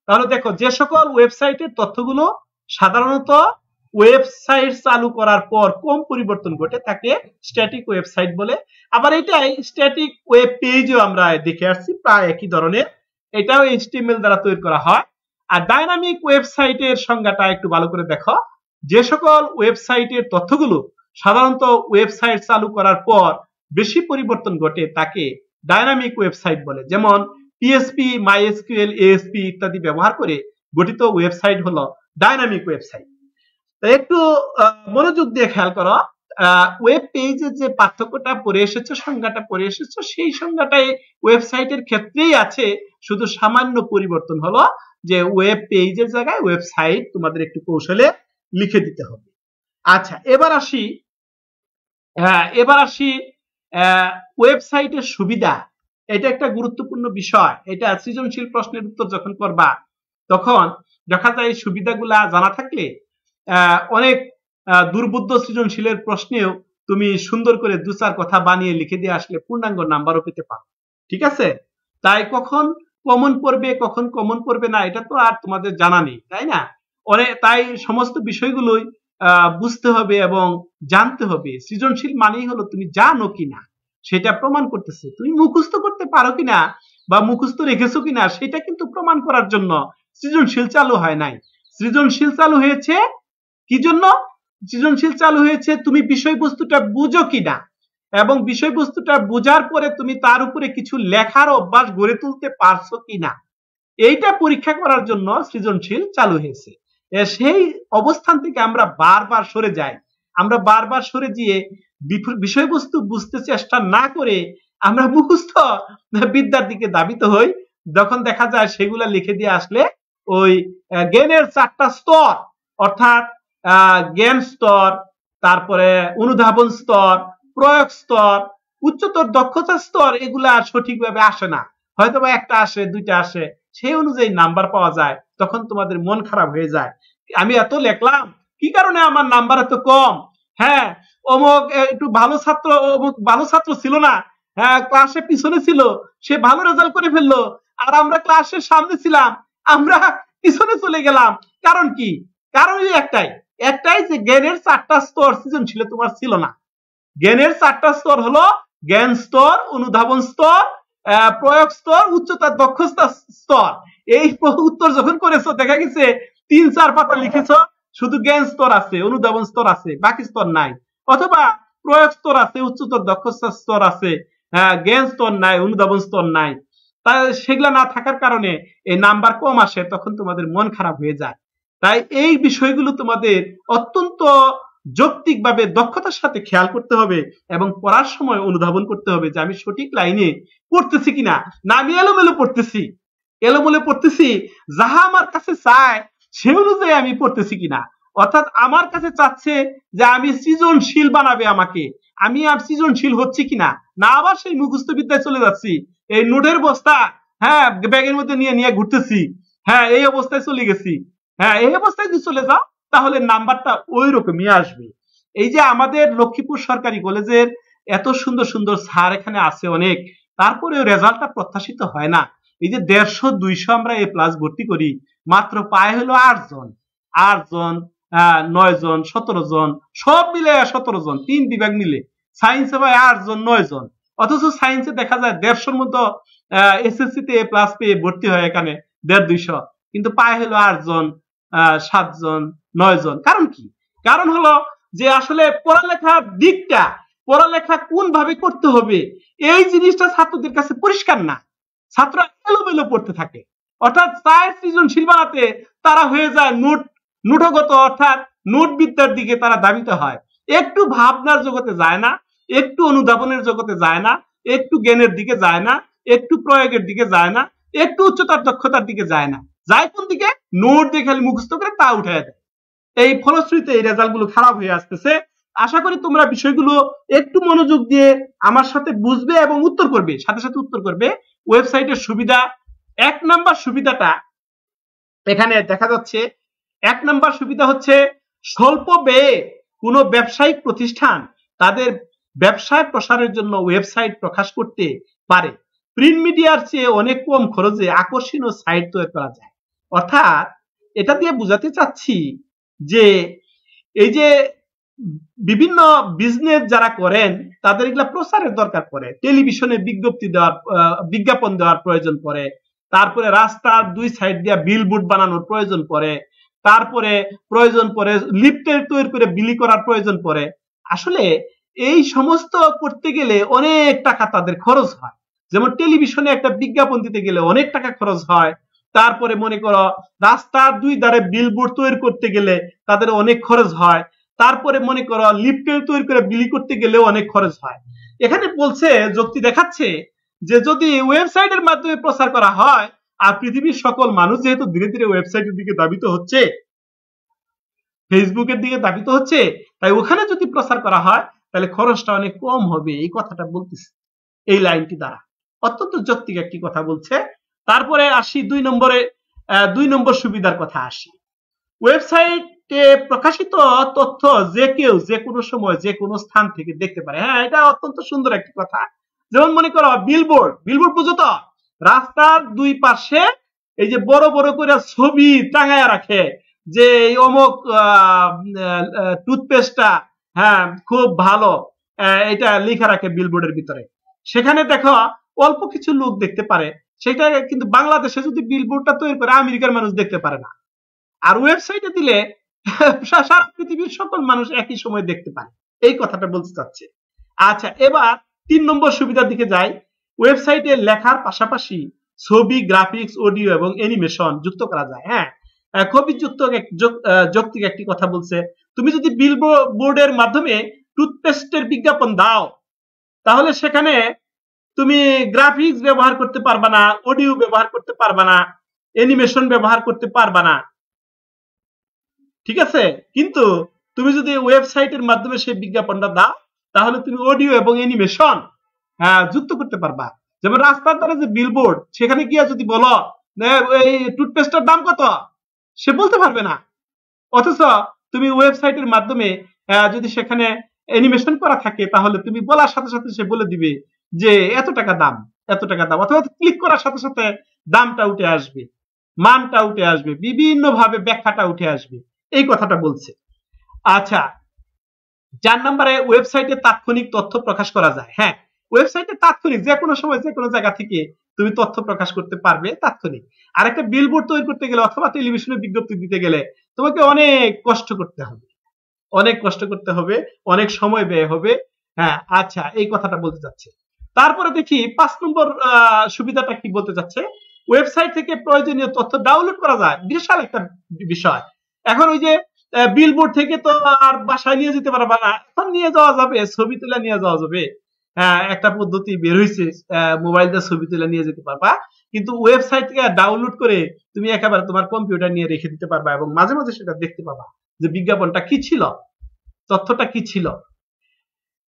তাহলে দেখো, যে সকল ওয়েবসাইটের তথ্যগুলো সাধারণত ওয়েবসাইট চালু করার পর কম পরিবর্তন ঘটে তাকে স্ট্যাটিক ওয়েবসাইট বলে। আবার এটাই স্ট্যাটিক ওয়েব পেজও আমরা দেখে আসছি, প্রায় একই ধরনের, এটাও HTML দ্বারা তৈরি করা হয়। আর ডাইনামিক ওয়েবসাইটের সংজ্ঞাটা একটু ভালো করে দেখো। যে সকল ওয়েবসাইটের তথ্যগুলো সাধারণত ওয়েবসাইট চালু করার পর বেশি পরিবর্তন ঘটে তাকে ডাইনামিক ওয়েবসাইট বলে। যেমন PHP, MySQL, ASP ইত্যাদি ব্যবহার করে গঠিত ওয়েবসাইট হলো ডাইনামিক ওয়েবসাইট। একটু মনোযোগ দিয়ে খেয়াল করো, ওয়েব পেজের যে পার্থক্যটা পড়ে এসেছো, সংজ্ঞাটা পড়ে এসেছো, সেই সংজ্ঞাটাই ওয়েবসাইটের ক্ষেত্রেই আছে, শুধু সামান্য পরিবর্তন হলো যে ওয়েব পেজের জায়গায় ওয়েবসাইট তোমাদের একটু কৌশলে লিখে দিতে হবে। আচ্ছা, এবার আসি ওয়েবসাইটের সুবিধা। এটা একটা গুরুত্বপূর্ণ বিষয়। এটা সৃজনশীল প্রশ্নের উত্তর যখন করবা তখন দেখা যায় সুবিধাগুলা জানা থাকলে অনেক দুর্বোধ্য সৃজনশীলের প্রশ্নেও তুমি সুন্দর করে দু চার কথা বানিয়ে লিখে দিয়ে আসলে পূর্ণাঙ্গ নাম্বারও পেতে পারো। ঠিক আছে? তাই কখন কমন পড়বে কখন কমন পড়বে না এটা তো আর তোমাদের জানা নেই, তাই না? তাই সমস্ত বিষয়গুলোই বুঝতে হবে এবং জানতে হবে। সৃজনশীল মানেই হলো তুমি জানো কিনা সেটা প্রমাণ করতেছে, তুমি মুখস্থ করতে পারো কিনা বা মুখস্থ রেখেছো কিনা সেটা কিন্তু প্রমাণ করার জন্য সৃজনশীল চালু হয় নাই। সৃজনশীল চালু হয়েছে কি জন্য? সৃজনশীল চালু হয়েছে তুমি বিষয়বস্তুটা বুঝো কিনা এবং বিষয়বস্তুটা বোঝার পরে তুমি তার উপরে কিছু লেখার অভ্যাস গড়ে তুলতে পারছো কিনা, এইটা পরীক্ষা করার জন্য সৃজনশীল চালু হয়েছে। সেই অবস্থান থেকে আমরা বারবার সরে যাই। আমরা বারবার সরে গিয়ে বিষয়বস্তু বুঝতে চেষ্টা না করে আমরা মুখস্থ বিদ্যার দিকে ধাবিত হই। যখন দেখা যায় সেগুলা লিখে দিয়ে আসলে ওই জ্ঞানের 4টা স্তর, অর্থাৎ জ্ঞান স্তর, তারপরে অনুধাবন স্তর, প্রয়োগ স্তর, উচ্চতর দক্ষতা স্তর, এগুলা সঠিকভাবে আসে না। হয়তো বা একটা আসে, দুইটা আসে, সেই অনুযায়ী নাম্বার পাওয়া যায়। তখন তোমাদের মন খারাপ হয়ে যায়, আমি এত লিখলাম কি কারণে আমার নাম্বার এত কম? হ্যাঁ, অমুক একটু ভালো ছাত্র, অমুক ভালো ছাত্র ছিল না, হ্যাঁ ক্লাসে পিছনে ছিল, সে ভালো রেজাল্ট করে ফেললো, আর আমরা ক্লাসের সামনে ছিলাম, আমরা পিছনে চলে গেলাম। কারণ কি? কারণ একটাই যে জ্ঞানের 4টা স্তর সৃজনশীল তোমার ছিল না। জ্ঞানের 4টা স্তর হলো জ্ঞান স্তর, অনুধাবন স্তর, প্রয়োগ স্তর, উচ্চতার দক্ষতা স্তর। এই উত্তর যখন করেছো দেখা গেছে 3-4 পাতা লিখেছো শুধু জ্ঞান স্তর আছে, অনুধাবন স্তর আছে, বাকি স্তর নাই। অথবা প্রয়োগ স্তর আছে, উচ্চতর দক্ষতা স্তর আছে, জ্ঞান স্তর নাই, অনুধাবন স্তর নাই। তাই সেগুলা না থাকার কারণে এই নাম্বার কম আসে, তখন তোমাদের মন খারাপ হয়ে যায়। তাই এই বিষয়গুলো তোমাদের অত্যন্ত যৌক্তিকভাবে দক্ষতার সাথে খেয়াল করতে হবে এবং পড়ার সময় অনুধাবন করতে হবে যে আমি সঠিক লাইনে পড়তেছি কিনা, না আমি এলোমেলো পড়তেছি। এলোমেলো পড়তেছি, যাহা আমার কাছে চায় সে অনুযায়ী আমি পড়তেছি কিনা। অর্থাৎ আমার কাছে চাচ্ছে যে আমি সৃজনশীল বানাবে আমাকে, আমি আর সৃজনশীল হচ্ছি কিনা, না আবার সেই মুখস্থ বিদ্যায় চলে যাচ্ছি, এই নোটের বস্তা ব্যাগের মধ্যে নিয়ে নিয়ে ঘুরতেছি, এই অবস্থায় চলে গেছি। এই অবস্থায় যদি চলে যাও তাহলে নাম্বারটা ওই রকমই আসবে। এই যে আমাদের লক্ষ্মীপুর সরকারি কলেজের এত সুন্দর সুন্দর স্যার এখানে আছে অনেক, তারপরেও রেজাল্টটা প্রত্যাশিত হয় না। এই যে 150-200 আমরা এ প্লাস ভর্তি করি, মাত্র পায় হলো 8 জন, 9 জন, 17 জন, সব মিলে 17 জন, 3 বিভাগ মিলে। সায়েন্সে ভাই 8 জন, 9 জন, অথচ সায়েন্সে দেখা যায় 150-র মতো এসএসসি তে এ প্লাস পেয়ে ভর্তি হয় এখানে 150-200, কিন্তু পায় হলো 8 জন, 7 জন, 9 জন। কারণ কি? কারণ হলো যে আসলে পড়ালেখার দিকটা, পড়ালেখা কোন ভাবে করতে হবে এই জিনিসটা ছাত্রদের কাছে পরিষ্কার না। ছাত্র এলোমেলো পড়তে থাকে, অর্থাৎ চায় সৃজনশীল বানাতে তারা হয়ে যায় নোটগত, অর্থাৎ নোট বিদ্যার দিকে তারা ধাবিত হয়। একটু ভাবনার জগতে যায় না, একটু অনুধাবনের জগতে যায় না, একটু জ্ঞানের দিকে যায় না, একটু প্রয়োগের দিকে যায় না, একটু উচ্চতার দক্ষতার দিকে যায় না, যায় কোন দিকে? নোট দিয়ে খালি মুখস্থ করে তা উঠায় দেয়। এই ফলশ্রুতিতে এই রেজাল্ট গুলো খারাপ হয়ে আসতেছে। আশা করি তোমরা বিষয়গুলো একটু মনোযোগ দিয়ে আমার সাথে বুঝবে এবং উত্তর করবে, সাথে সাথে উত্তর করবে। ওয়েবসাইটের সুবিধা, 1 নাম্বার সুবিধাটা এখানে দেখা যাচ্ছে। 1 নাম্বার সুবিধা হচ্ছে স্বল্প ব্যয়ে কোনো ব্যবসায়িক প্রতিষ্ঠান তাদের ব্যবসায় প্রসারের জন্য ওয়েবসাইট প্রকাশ করতে পারে। প্রিন্ট মিডিয়ার চেয়ে অনেক কম খরচে আকর্ষণীয় সাইট তৈরি করা যায়। অর্থাৎ এটা দিয়ে বোঝাতে চাচ্ছি যে এই যে বিভিন্ন বিজনেস যারা করেন তাদের এগুলা প্রচারের দরকার পড়ে, টেলিভিশনে বিজ্ঞাপন দেওয়ার প্রয়োজন পড়ে, তারপরে রাস্তার 2 সাইড দিয়ে বিলবোর্ড বানানোর প্রয়োজন পড়ে, তারপরে প্রয়োজন পড়ে লিফটের তৈরি করে বিলি করার প্রয়োজন পড়ে। আসলে এই সমস্ত করতে গেলে অনেক টাকা তাদের খরচ হয়। যেমন টেলিভিশনে একটা বিজ্ঞাপন দিতে গেলে অনেক টাকা খরচ হয়। তারপরে মনে করো রাস্তার 2 ধারে বিলবোর্ড তৈরি করতে গেলে তাদের অনেক খরচ হয়। তারপরে মনে করো লিফটের তৈরি করে বিলি করতে গেলেও অনেক খরচ হয়। এখানে বলছে, যুক্তি দেখাচ্ছে যে যদি ওয়েবসাইটের মাধ্যমে প্রচার করা হয়, আর পৃথিবীর সকল মানুষ যেহেতু ধীরে ধীরে ওয়েবসাইটের দিকে ধাবিত হচ্ছে, ফেসবুকের দিকে ধাবিত হচ্ছে, তাই ওখানে যদি প্রচার করা হয় তাহলে খরচটা অনেক কম হবে। এই কথাটা বলতেছে এই লাইনটি দ্বারা, অত্যন্ত যৌক্তিক একটি কথা বলছে। তারপরে আসি 2 নম্বর সুবিধার কথা আসি। ওয়েবসাইটে প্রকাশিত তথ্য যে কেউ যে কোনো সময় যে কোনো স্থান থেকে দেখতে পারে। এটা অত্যন্ত সুন্দর একটি কথা। যেমন মনে করো বিলবোর্ড বুঝো তো, রাস্তার 2 পাশে এই যে বড় বড় করে ছবি টাঙায় রাখে যে এই অমুক টুথপেস্টটা খুব ভালো, এটা লেখা রাখে বিলবোর্ডের ভিতরে। সেখানে দেখো অল্প কিছু লোক দেখতে পারে, সেটা কিন্তু বাংলাদেশে যদি বিলবোর্ডটা তৈরি করে আমেরিকার মানুষ দেখতে পারে না। আর ওয়েবসাইটে দিলে সারা পৃথিবীর সকল মানুষ একই সময় দেখতে পায়। এই কথাটা বলতে চাচ্ছে। আচ্ছা, এবার 3 নম্বর সুবিধার দিকে যাই। ওয়েবসাইটে লেখার পাশাপাশি ছবি, গ্রাফিক্স, অডিও এবং অ্যানিমেশন যুক্ত করা যায়। খুবই যৌক্তিক একটি কথা বলছে। তুমি যদি বিলবোর্ডের মাধ্যমে টুথপেস্টের বিজ্ঞাপন দাও তাহলে সেখানে তুমি গ্রাফিক্স ব্যবহার করতে পারবা না, অডিও ব্যবহার করতে পারবা না, অ্যানিমেশন ব্যবহার করতে পারবা না, ঠিক আছে? কিন্তু তুমি যদি ওয়েবসাইটের মাধ্যমে সেই বিজ্ঞাপনটা দাও তাহলে তুমি অডিও এবং অ্যানিমেশন যুক্ত করতে পারবা। যেমন রাস্তার ধারে যে বিলবোর্ড, সেখানে গিয়ে যদি বলো এই টুথপেস্টের দাম কত, সে বলতে পারবে না। অথচ তুমি ওয়েবসাইটের মাধ্যমে যদি সেখানে অ্যানিমেশন করা থাকে তাহলে তুমি বলার সাথে সাথে সে বলে দিবে যে এত টাকা দাম, অথবা ক্লিক করার সাথে সাথে দামটা উঠে আসবে, মানটা উঠে আসবে, বিভিন্ন ভাবে ব্যাখ্যাটা উঠে আসবে। এই কথাটা বলছে। আচ্ছা, 4 নম্বরে ওয়েবসাইটে তাৎক্ষণিক তথ্য প্রকাশ করা যায়। ওয়েবসাইটে তাৎক্ষণিক যে কোনো সময় যে কোনো জায়গা থেকে তুমি তথ্য প্রকাশ করতে পারবে তাৎক্ষণিক। আর একটা বিলবোর্ড তৈরি করতে গেলে অথবা টেলিভিশনে বিজ্ঞপ্তি দিতে গেলে তোমাকে অনেক কষ্ট করতে হবে, অনেক কষ্ট করতে হবে, অনেক সময় ব্যয় হবে। হ্যাঁ, আচ্ছা, এই কথাটা বলতে চাচ্ছে। তারপরে দেখি 5 নম্বর সুবিধাটা কি বলতে চাচ্ছে। ওয়েবসাইট থেকে প্রয়োজনীয় তথ্য ডাউনলোড করা যায়, বিশাল একটা বিষয়। এখন ওই যে বিলবোর্ড থেকে তো আর বাসায় নিয়ে যেতে পারবা না, এখন নিয়ে যাওয়া যাবে, ছবি তুলে নিয়ে যাওয়া যাবে। একটা পদ্ধতি বের হয়েছে, মোবাইল দিয়ে ছবি তুলে নিয়ে যেতে পারবা, কিন্তু ওয়েবসাইট থেকে ডাউনলোড করে তুমি একেবারে তোমার কম্পিউটার নিয়ে রেখে দিতে পারবা এবং মাঝে মাঝে সেটা দেখতে পাবা যে বিজ্ঞাপনটা কি ছিল, তথ্যটা কি ছিল।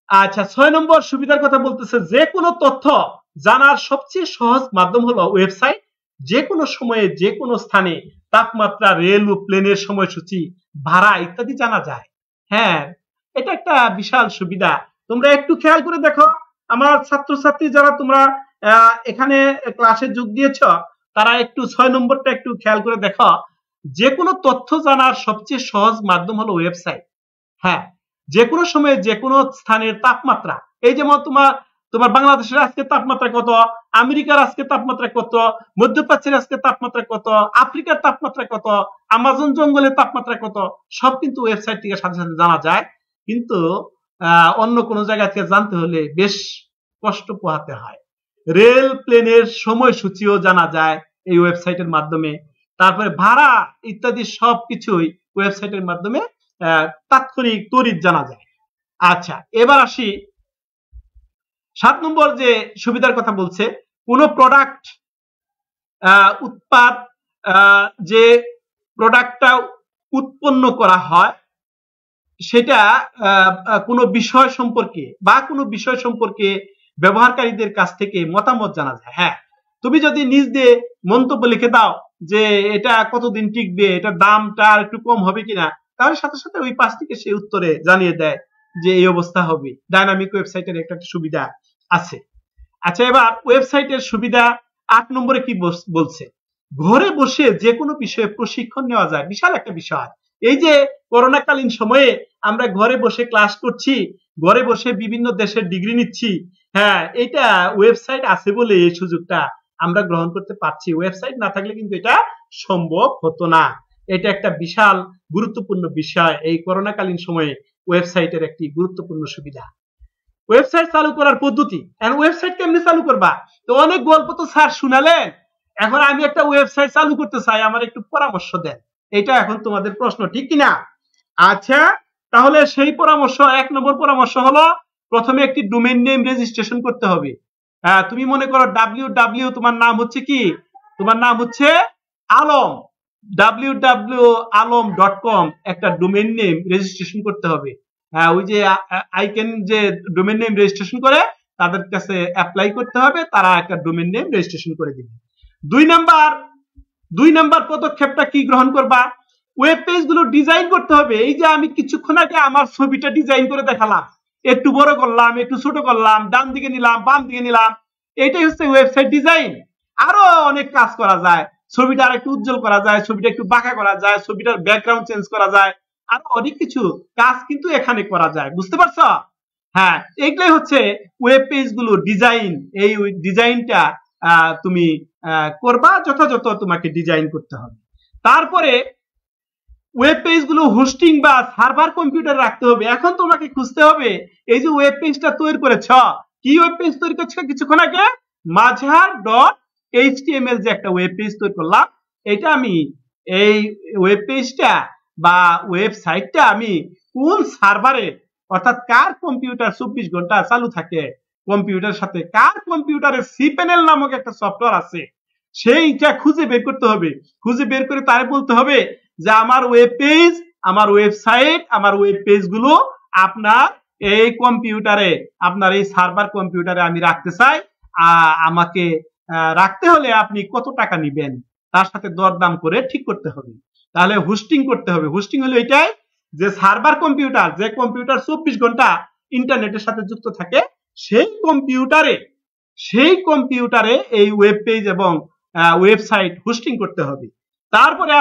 আচ্ছা, 6 নম্বর সুবিধার কথা বলতেছে, যে কোনো তথ্য জানার সবচেয়ে সহজ মাধ্যম হলো ওয়েবসাইট। যে কোনো সময়ে যে কোনো স্থানে তাপমাত্রা, রেল ও প্লেনের সময়সূচি, ভাড়া ইত্যাদি জানা যায়। হ্যাঁ, এটা একটা বিশাল সুবিধা। তোমরা একটু খেয়াল করে দেখো, আমার ছাত্রছাত্রী যারা তোমরা এখানে ক্লাসে যোগ দিয়েছ, তারা একটু 6 নম্বরটা একটু খেয়াল করে দেখো। যে কোনো তথ্য জানার সবচেয়ে সহজ মাধ্যম হলো ওয়েবসাইট। হ্যাঁ, যে কোনো সময়ে যে কোনো স্থানের তাপমাত্রা, এই যেমন তোমার বাংলাদেশের আজকে তাপমাত্রা কত, আমেরিকার আজকে তাপমাত্রা কত, মধ্যপ্রাচ্যের আজকে তাপমাত্রা কত, আফ্রিকার তাপমাত্রা কত, আমাজন জঙ্গলের তাপমাত্রা কত, সব কিন্তু ওয়েবসাইট থেকে সাথে সাথে জানা যায়। কিন্তু অন্য কোনো জায়গা থেকে জানতে হলে বেশ কষ্ট পোহাতে হয়। রেল প্লেনের সময়সূচিও জানা যায় এই ওয়েবসাইটের মাধ্যমে। তারপরে ভাড়া ইত্যাদি সবকিছুই ওয়েবসাইটের মাধ্যমে তাৎক্ষণিক তড়িৎ জানা যায়। আচ্ছা, এবার আসি 7 নম্বর যে সুবিধার কথা বলছে, কোন প্রোডাক্ট উৎপাদ, যে প্রোডাক্টটা উৎপন্ন করা হয় সেটা কোনো বিষয় সম্পর্কে বা কোনো বিষয় সম্পর্কে ব্যবহারকারীদের কাছ থেকে মতামত জানা যায়। হ্যাঁ, তুমি যদি নিজ দিয়ে মন্তব্য লিখে দাও যে এটা কতদিন টিকবে, এটা দামটা আর একটু কম হবে কিনা, তাহলে সাথে সাথে ওই পাশ থেকে সে উত্তরে জানিয়ে দেয় যে এই অবস্থা হবে। ডাইনামিক ওয়েবসাইটের একটা সুবিধা আছে। আচ্ছা, এবার ওয়েবসাইটের সুবিধা 8 নম্বরে কি বলছে, ঘরে বসে যে কোনো বিষয়ে প্রশিক্ষণ নেওয়া যায়, বিশাল একটা বিষয়। এই যে করোনাকালীন সময়ে আমরা ঘরে বসে ক্লাস করছি, ঘরে বসে বিভিন্ন দেশের ডিগ্রি নিচ্ছি। হ্যাঁ, এটা ওয়েবসাইট আছে বলে এই সুযোগটা আমরা গ্রহণ করতে পারছি। ওয়েবসাইট না থাকলে কিন্তু এটা সম্ভব হতো না। এটা একটা বিশাল গুরুত্বপূর্ণ বিষয়। এই করোনাকালীন সময়ে ওয়েবসাইটের একটি গুরুত্বপূর্ণ সুবিধা। ওয়েবসাইট চালু করার পদ্ধতি, ওয়েবসাইট কেমনে চালু করবা, তো অনেক গল্প তো স্যার শুনালেন, এখন আমি একটা ওয়েবসাইট চালু করতে চাই, আমার একটু পরামর্শ দেন। এটা এখন তোমাদের প্রশ্ন, ঠিক কিনা? আচ্ছা, তাহলে সেই পরামর্শ, 1 নম্বর পরামর্শ হলো প্রথমে একটি ডোমেইন নেম রেজিস্ট্রেশন করতে হবে। তুমি মনে করো www, তোমার নাম হচ্ছে কি, তোমার নাম হচ্ছে আলম, www.alom.com, একটা ডোমেইন নেম রেজিস্ট্রেশন করতে হবে। ওই যে আইকেন যে ডোমেইন নেম রেজিস্ট্রেশন করে তাদের কাছে অ্যাপ্লাই করতে হবে, তারা একটা ডোমেইন নেম রেজিস্ট্রেশন করে দিবে। 2 নাম্বার পদক্ষেপটা কি গ্রহণ করবা, ওয়েব পেজ গুলো ডিজাইন করতে হবে। এই যে আমি কিছুক্ষণ আগে আমার ছবিটা ডিজাইন করে দেখালাম, একটু বড় করলাম, একটু ছোট করলাম, ডান দিকে নিলাম, বাম দিকে নিলাম, এটাই হচ্ছে ওয়েবসাইট ডিজাইন। আরো অনেক কাজ করা যায়, ছবিটা আর একটু উজ্জ্বল করা যায়, ছবিটা একটু বাঁকা করা যায়, ছবিটার ব্যাকগ্রাউন্ড চেঞ্জ করা যায়, আরো অনেক কিছু কাজ কিন্তু এখানে করা যায়। বুঝতে পারছো? হ্যাঁ, এগুলাই হচ্ছে ওয়েব পেজ গুলো ডিজাইন। এই ডিজাইনটা তুমি করবা, যথাযথ তোমাকে ডিজাইন করতে হবে। তারপরে ওয়েব পেজ গুলো হোস্টিং বা সার্ভার কম্পিউটার রাখতে হবে। এখন তোমাকে খুঁজতে হবে, এই যে ওয়েব পেজটা তৈরি করেছ, কি ওয়েব পেজ তৈরি করছো কিছুক্ষণ আগে, mazhar.html যে একটা ওয়েব পেজ তৈরি করলাম, এটা আমি এই ওয়েব পেজটা বা ওয়েবসাইটটা আমি কোন সার্ভারে, অর্থাৎ কার কম্পিউটার 24 ঘন্টা চালু থাকে, কম্পিউটারের সাথে কার কম্পিউটারে cPanel নামক একটা সফটওয়্যার আছে, সেইটা খুঁজে বের করতে হবে। খুঁজে বের করে তারে বলতে হবে যে আমার ওয়েব পেজ, আমার ওয়েবসাইট, আমার ওয়েব পেজ গুলো আপনার এই কম্পিউটারে, আপনার এই সার্ভার কম্পিউটারে আমি রাখতে চাই, আমাকে রাখতে হলে আপনি কত টাকা নেবেন, তার সাথে দরদাম করে ঠিক করতে হবে। তাহলে হোস্টিং করতে হবে। হোস্টিং হলো এটাই যে সার্ভার কম্পিউটার, যে কম্পিউটার 24 ঘন্টা ইন্টারনেটের সাথে যুক্ত থাকে, সেই কম্পিউটারে এই ওয়েব পেজ এবং ওয়েবসাইট হোস্টিং করতে হবে। তারপরে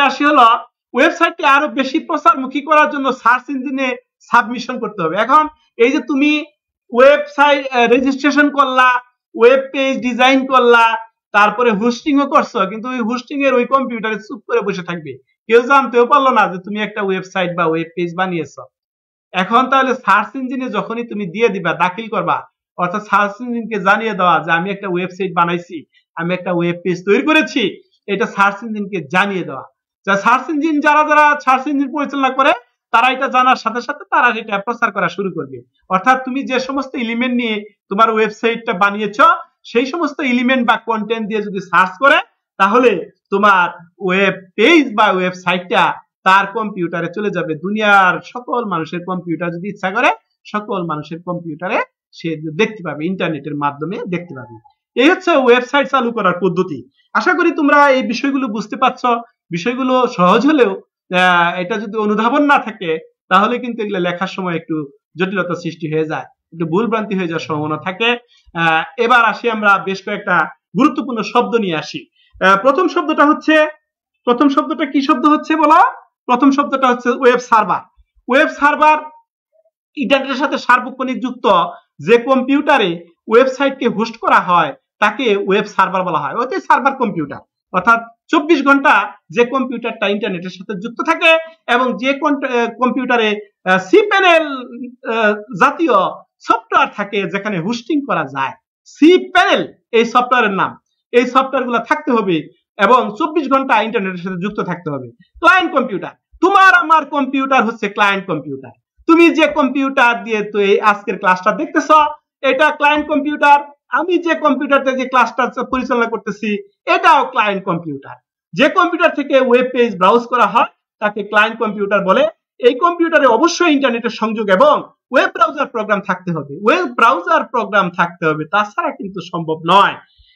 আসি হলো ওয়েবসাইটটি আরো বেশি প্রচারমুখী করার জন্য সার্চ ইঞ্জিনে সাবমিশন করতে হবে। এখন এই যে তুমি ওয়েবসাইট রেজিস্ট্রেশন করলা, ওয়েব পেজ ডিজাইন করলা, তারপরে হোস্টিংও করছো, কিন্তু ওই হোস্টিং এর ওই কম্পিউটারে চুপ করে বসে থাকবে, কেউ জানতেও পারলো না যে তুমি একটা ওয়েবসাইট বা ওয়েব পেজ বানিয়েছো। এখন তাহলে সার্চ ইঞ্জিনে যখনই তুমি দিয়ে দিবা, দাখিল করবা, অর্থাৎ সার্চ ইঞ্জিনকে জানিয়ে দেওয়া যে আমি একটা ওয়েবসাইট বানাইছি, আমি একটা ওয়েব পেজ তৈরি করেছি, এটা সার্চ ইঞ্জিনকে জানিয়ে দেওয়া। যা সার্চ ইঞ্জিন যারা সার্চ ইঞ্জিন পরিচালনা করে তারা এটা জানার সাথে সাথে তারা এটা প্রচার করা শুরু করবে। অর্থাৎ তুমি যে সমস্ত এলিমেন্ট নিয়ে তোমার ওয়েবসাইটটা বানিয়েছ, সেই সমস্ত এলিমেন্ট বা কন্টেন্ট দিয়ে যদি সার্চ করে, তাহলে তোমার ওয়েব পেজ বা ওয়েবসাইটটা তার কম্পিউটারে চলে যাবে। দুনিয়ার সকল মানুষের কম্পিউটার যদি ইচ্ছা করে, সকল মানুষের কম্পিউটারে সে দেখতে পাবে, ইন্টারনেটের মাধ্যমে দেখতে পাবে। এই হচ্ছে ওয়েবসাইট চালু করার পদ্ধতি। আশা করি তোমরা এই বিষয়গুলো বুঝতে পারছো। বিষয়গুলো সহজ হলেও এটা যদি অনুধাবন না থাকে, তাহলে কিন্তু এগুলো লেখার সময় একটু জটিলতা সৃষ্টি হয়ে যায়, একটু ভুল ভ্রান্তি হয়ে যাওয়ার সম্ভাবনা থাকে। এবার আসি আমরা বেশ কয়েকটা গুরুত্বপূর্ণ শব্দ নিয়ে আসি। প্রথম শব্দটা কি শব্দ হচ্ছে বলো? প্রথম শব্দটা হচ্ছে ওয়েব সার্ভার। ওয়েব সার্ভার ইন্টারনেটের সাথে সার্বক্ষণিক যুক্ত যে কম্পিউটারে ওয়েবসাইটকে হোস্ট করা হয় তাকে ওয়েব সার্ভার বলা হয়। ওতে সার্ভার কম্পিউটার, অর্থাৎ 24 ঘন্টা যে কম্পিউটারটা ইন্টারনেটের সাথে যুক্ত থাকে এবং যে কম্পিউটারে সিপ্যানেল জাতীয় সফটওয়্যার থাকে যেখানে হোস্টিং করা যায়, সিপ্যানেল এই সফটওয়্যারের নাম। এই সফটওয়্যারগুলো থাকতে হবে এবং 24 ঘন্টা ইন্টারনেটের সাথে যুক্ত থাকতে হবে। ক্লায়েন্ট কম্পিউটার, তোমার আমার কম্পিউটার হচ্ছে ক্লায়েন্ট কম্পিউটার। তুমি যে কম্পিউটার দিয়ে তো এই আজকের ক্লাসটা দেখতেছ, এটা ক্লায়েন্ট কম্পিউটার। আমি যে কম্পিউটারতে যে ক্লাসটা পরিচালনা করতেছি, এটাও ক্লায়েন্ট কম্পিউটার। যে কম্পিউটার থেকে ওয়েব পেজ ব্রাউজ করা হয় তাকে ক্লায়েন্ট কম্পিউটার বলে। এই কম্পিউটারে অবশ্যই ইন্টারনেটের সংযোগ এবং ওয়েব ব্রাউজার প্রোগ্রাম থাকতে হবে। ওয়েব ব্রাউজার প্রোগ্রাম থাকতে হবে, তাছাড়া কিন্তু সম্ভব নয়।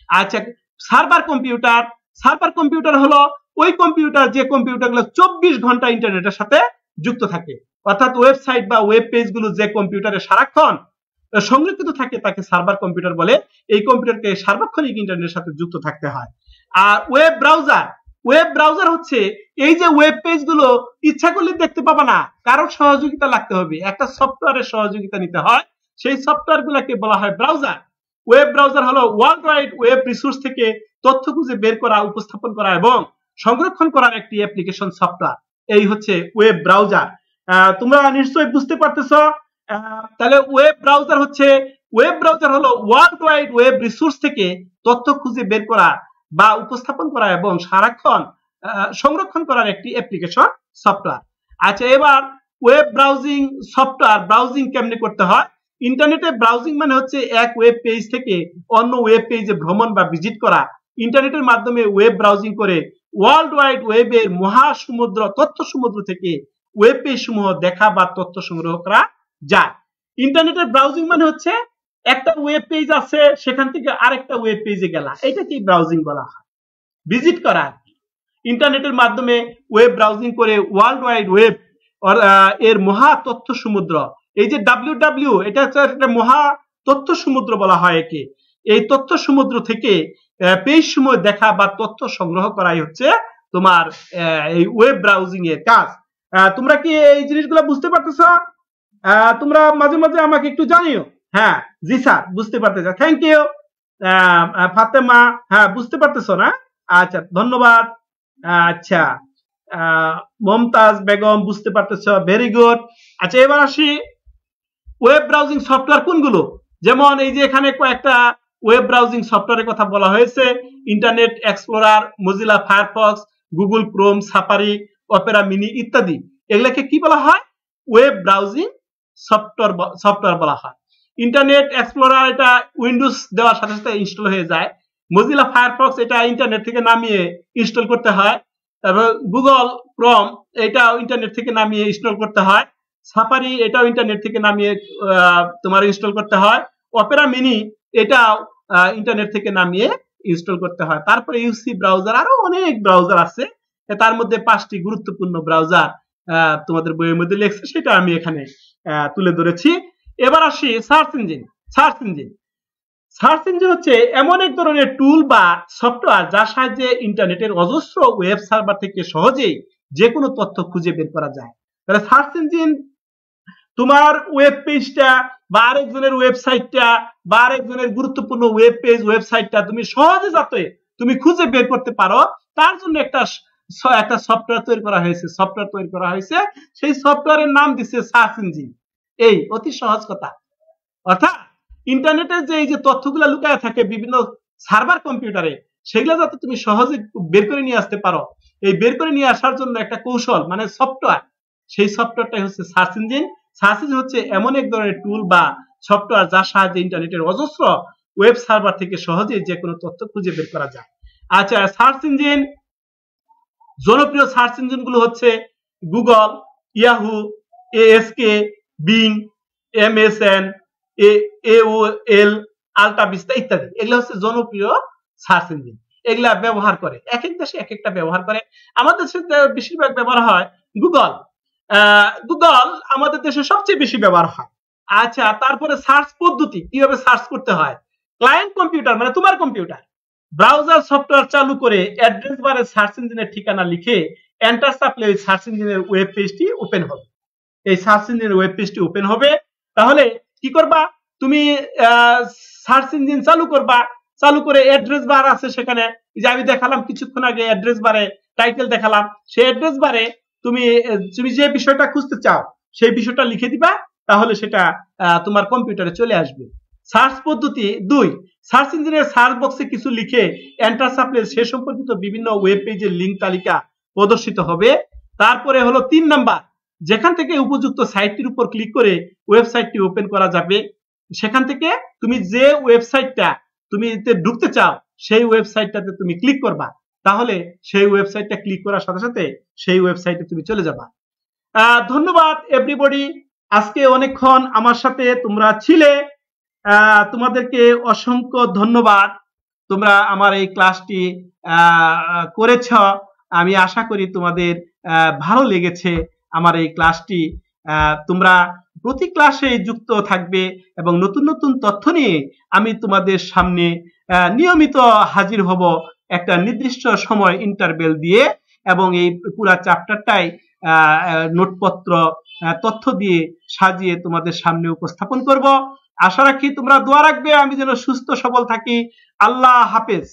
আচ্ছা, সার্ভার কম্পিউটার। সার্ভার কম্পিউটার হলো ওই কম্পিউটার যে কম্পিউটারগুলো 24 ঘন্টা ইন্টারনেটের সাথে যুক্ত থাকে, অর্থাৎ ওয়েবসাইট বা ওয়েব পেজগুলো যে কম্পিউটারে সারাক্ষণ সংরক্ষিত থাকে তাকে সার্ভার কম্পিউটার বলে। এই কম্পিউটারকে সার্বক্ষণিক ইন্টারনেটের সাথে যুক্ত থাকতে হয়। আর ওয়েব ব্রাউজার হচ্ছে এই যে ওয়েব পেজগুলো ইচ্ছা করলে দেখতে পাবা না, কারোর সহযোগিতা লাগতে হবে, একটা সফটওয়্যারের সহযোগিতা নিতে হয়, সেই সফটওয়্যারগুলোকে বলা হয় ব্রাউজার। ওয়েব ব্রাউজার হলো ওয়ার্ল্ড ওয়াইড ওয়েব রিসোর্স থেকে তথ্য খুঁজে বের করা, উপস্থাপন করা এবং সংরক্ষণ করার একটি অ্যাপ্লিকেশন সফটওয়্যার। এই হচ্ছে ওয়েব ব্রাউজার। তোমরা নিশ্চয়ই বুঝতে পারতেছ। তাহলে ওয়েব ব্রাউজার হলো ওয়ার্ল্ড ওয়াইড ওয়েব রিসোর্স থেকে তথ্য খুঁজে বের করা বা উপস্থাপন করা এবং সারাক্ষণ সংরক্ষণ করার একটি অ্যাপ্লিকেশন সফটওয়্যার। আচ্ছা, এবার ওয়েব ব্রাউজিং সফটওয়্যার ব্রাউজিং কেমনে করতে হয়? ইন্টারনেটে ব্রাউজিং মানে হচ্ছে এক ওয়েব পেজ থেকে অন্য ওয়েব পেজে ভ্রমণ বা ভিজিট করা। ইন্টারনেটের মাধ্যমে ওয়েব ব্রাউজিং করে ওয়ার্ল্ড ওয়াইড ওয়েবের তথ্য সমুদ্র থেকে ওয়েব পেজ সমূহ দেখা বা তথ্য সংগ্রহ করা যায়। ইন্টারনেটের ব্রাউজিং মানে হচ্ছে একটা ওয়েব পেজ আছে, সেখান থেকে আরেকটা ওয়েব পেজে গেলা, এটাকেই ব্রাউজিং বলা হয়, ভিজিট করা। ইন্টারনেটের মাধ্যমে ওয়েব ব্রাউজিং করে ওয়ার্ল্ড ওয়াইড ওয়েব এর মহা তথ্য সমুদ্র, এই যে WW, এটা হচ্ছে একটা মহা তথ্য সমুদ্র বলা হয় একে। এই তথ্য সমুদ্র থেকে পেজ সমূহ দেখা বা তথ্য সংগ্রহ করাই হচ্ছে তোমার এই ওয়েব ব্রাউজিং এর কাজ। তোমরা কি এই জিনিসগুলো বুঝতে পারতেছ? তোমরা মাঝে মাঝে আমাকে একটু জানিও। হ্যাঁ, জি স্যার, বুঝতে পারতেছ, থ্যাংক ইউ। ফাতেমা, হ্যাঁ বুঝতে পারতেছো না? আচ্ছা, ধন্যবাদ। আচ্ছা, মমতাজ বেগম বুঝতে পারতেছ, ভেরি গুড। আচ্ছা, এবার আসি ওয়েব ব্রাউজিং সফটওয়্যার কোনগুলো। যেমন এই যে এখানে কয়েকটা ওয়েব ব্রাউজিং সফটওয়্যারের কথা বলা হয়েছে: internet explorer, Mozilla Firefox, Google Chrome, safari, Opera mini ইত্যাদি। এগুলাকে কি বলা হয়? ওয়েব ব্রাউজিং সফটওয়্যার বলা হয়। ইন্টারনেট এক্সপ্লোরার এটা উইন্ডোজ দেওয়ার সাথে সাথে ইনস্টল হয়ে যায়। মজিলা ফায়ারফক্স এটা ইন্টারনেট থেকে নামিয়ে ইনস্টল করতে হয়। তারপর গুগল ক্রোম এটাও ইন্টারনেট থেকে নামিয়ে ইনস্টল করতে হয়। সাফারি এটাও ইন্টারনেট থেকে নামিয়ে তোমার ইনস্টল করতে হয়। অপেরা মিনি এটাও ইন্টারনেট থেকে নামিয়ে ইনস্টল করতে হয়। তারপরে ইউসি ব্রাউজার, আরো অনেক ব্রাউজার আছে, তার মধ্যে 5টি গুরুত্বপূর্ণ ব্রাউজার তোমাদের বইয়ের মধ্যে লেখছে, সেটা আমি এখানে তুলে ধরেছি। এবার আসি সার্চ ইঞ্জিন। সার্চ ইঞ্জিন হচ্ছে এমন এক ধরনের টুল বা সফটওয়্যার যার সাহায্যে ইন্টারনেটের অজস্র ওয়েব সার্ভার থেকে সহজেই যে কোনো তথ্য খুঁজে বের করা যায়। তাহলে সার্চ ইঞ্জিন তোমার ওয়েব পেজটা বা আরেকজনের ওয়েবসাইটটা বা আরেকজনের গুরুত্বপূর্ণ ওয়েব পেজ ওয়েবসাইটটা তুমি সহজে যাতে তুমি খুঁজে বের করতে পারো, তার জন্য একটা সফটওয়্যার তৈরি করা হয়েছে। সেই সফটওয়্যারের নাম দিচ্ছে সার্চ ইঞ্জিন। এই অতি সহজ কথা। অর্থাৎ ইন্টারনেটে যে এই যে তথ্যগুলো লুকায় থাকে বিভিন্ন সার্ভার কম্পিউটারে, সেগুলো যাতে তুমি সহজে বের করে নিয়ে আসতে পারো, এই বের করে নিয়ে আসার জন্য একটা কৌশল মানে সফটওয়্যার, সেই সফটওয়্যারটাই হচ্ছে সার্চ ইঞ্জিন। সার্চ ইঞ্জিন হচ্ছে এমন এক ধরনের টুল বা সফটওয়্যার যার সাহায্যে ইন্টারনেটের অজস্র ওয়েব সার্ভার থেকে সহজেই যে কোনো তথ্য খুঁজে বের করা যায়। আচ্ছা, সার্চ ইঞ্জিন, জনপ্রিয় সার্চ ইঞ্জিন গুলো হচ্ছে Google, Yahoo, ASK, Bing, MSN, AOL, AltaVista ইত্যাদি। এগুলো হচ্ছে জনপ্রিয় সার্চ ইঞ্জিন। এগুলা ব্যবহার করে এক এক দেশে এক একটা ব্যবহার করে। আমাদের দেশে বেশিরভাগ ব্যবহার হয় গুগল। গুগল আমাদের দেশে সবচেয়ে বেশি ব্যবহার হয়। আচ্ছা, তারপরে সার্চ পদ্ধতি, কিভাবে সার্চ করতে হয়। ক্লায়েন্ট কম্পিউটার মানে তোমার কম্পিউটার, ব্রাউজার সফটওয়্যার চালু করে অ্যাড্রেস বারে সার্চ ইঞ্জিনের ঠিকানা লিখে এন্টার চাপলে ওই সার্চ ইঞ্জিনের ওয়েব পেজটি ওপেন হবে। এই সার্চ ইঞ্জিনের ওয়েব পেজটি ওপেন হবে। তাহলে কি করবা, তুমি সার্চ ইঞ্জিন চালু করবা, চালু করে অ্যাড্রেস বার আছে সেখানে, যে আমি দেখালাম কিছুক্ষণ আগে অ্যাড্রেস বারে টাইটেল দেখালাম, সেই অ্যাড্রেস বারে তুমি যে বিষয়টা খুঁজতে চাও সেই বিষয়টা লিখে দিবা, তাহলে সেটা তোমার কম্পিউটারে চলে আসবে। সার্চ পদ্ধতি 2, সার্চ ইঞ্জিনের সার্চ বক্সে কিছু লিখে এন্টার চাপলে সে সম্পর্কিত বিভিন্ন ওয়েব পেজের লিংক তালিকা প্রদর্শিত হবে। তারপরে হলো 3 নাম্বার, যেখান থেকে উপযুক্ত সাইটটির উপর ক্লিক করে ওয়েবসাইটটি ওপেন করা যাবে, সেখান থেকে তুমি যে ওয়েবসাইটটা তুমি ঢুকতে চাও সেই ওয়েবসাইটটাতে তুমি ক্লিক করবা, তাহলে সেই ওয়েবসাইটটা ক্লিক করার সাথে সাথে সেই ওয়েবসাইটে তুমি চলে যাবা। ধন্যবাদ এভরিবডি, আজকে অনেকক্ষণ আমার সাথে তোমরা ছিলে, তোমাদেরকে অসংখ্য ধন্যবাদ। তোমরা আমার এই ক্লাসটি করেছ, আমি আশা করি তোমাদের ভালো লেগেছে আমার এই ক্লাসটি। তোমরা প্রতি ক্লাসে যুক্ত থাকবে এবং নতুন নতুন তথ্য নিয়ে আমি তোমাদের সামনে নিয়মিত হাজির হব একটা নির্দিষ্ট সময় ইন্টারভেল দিয়ে, এবং এই পুরা চ্যাপ্টারটাই নোটপত্র তথ্য দিয়ে সাজিয়ে তোমাদের সামনে উপস্থাপন করব। আশা রাখি তোমরা দোয়া রাখবে আমি যেন সুস্থ সবল থাকি। আল্লাহ হাফেজ।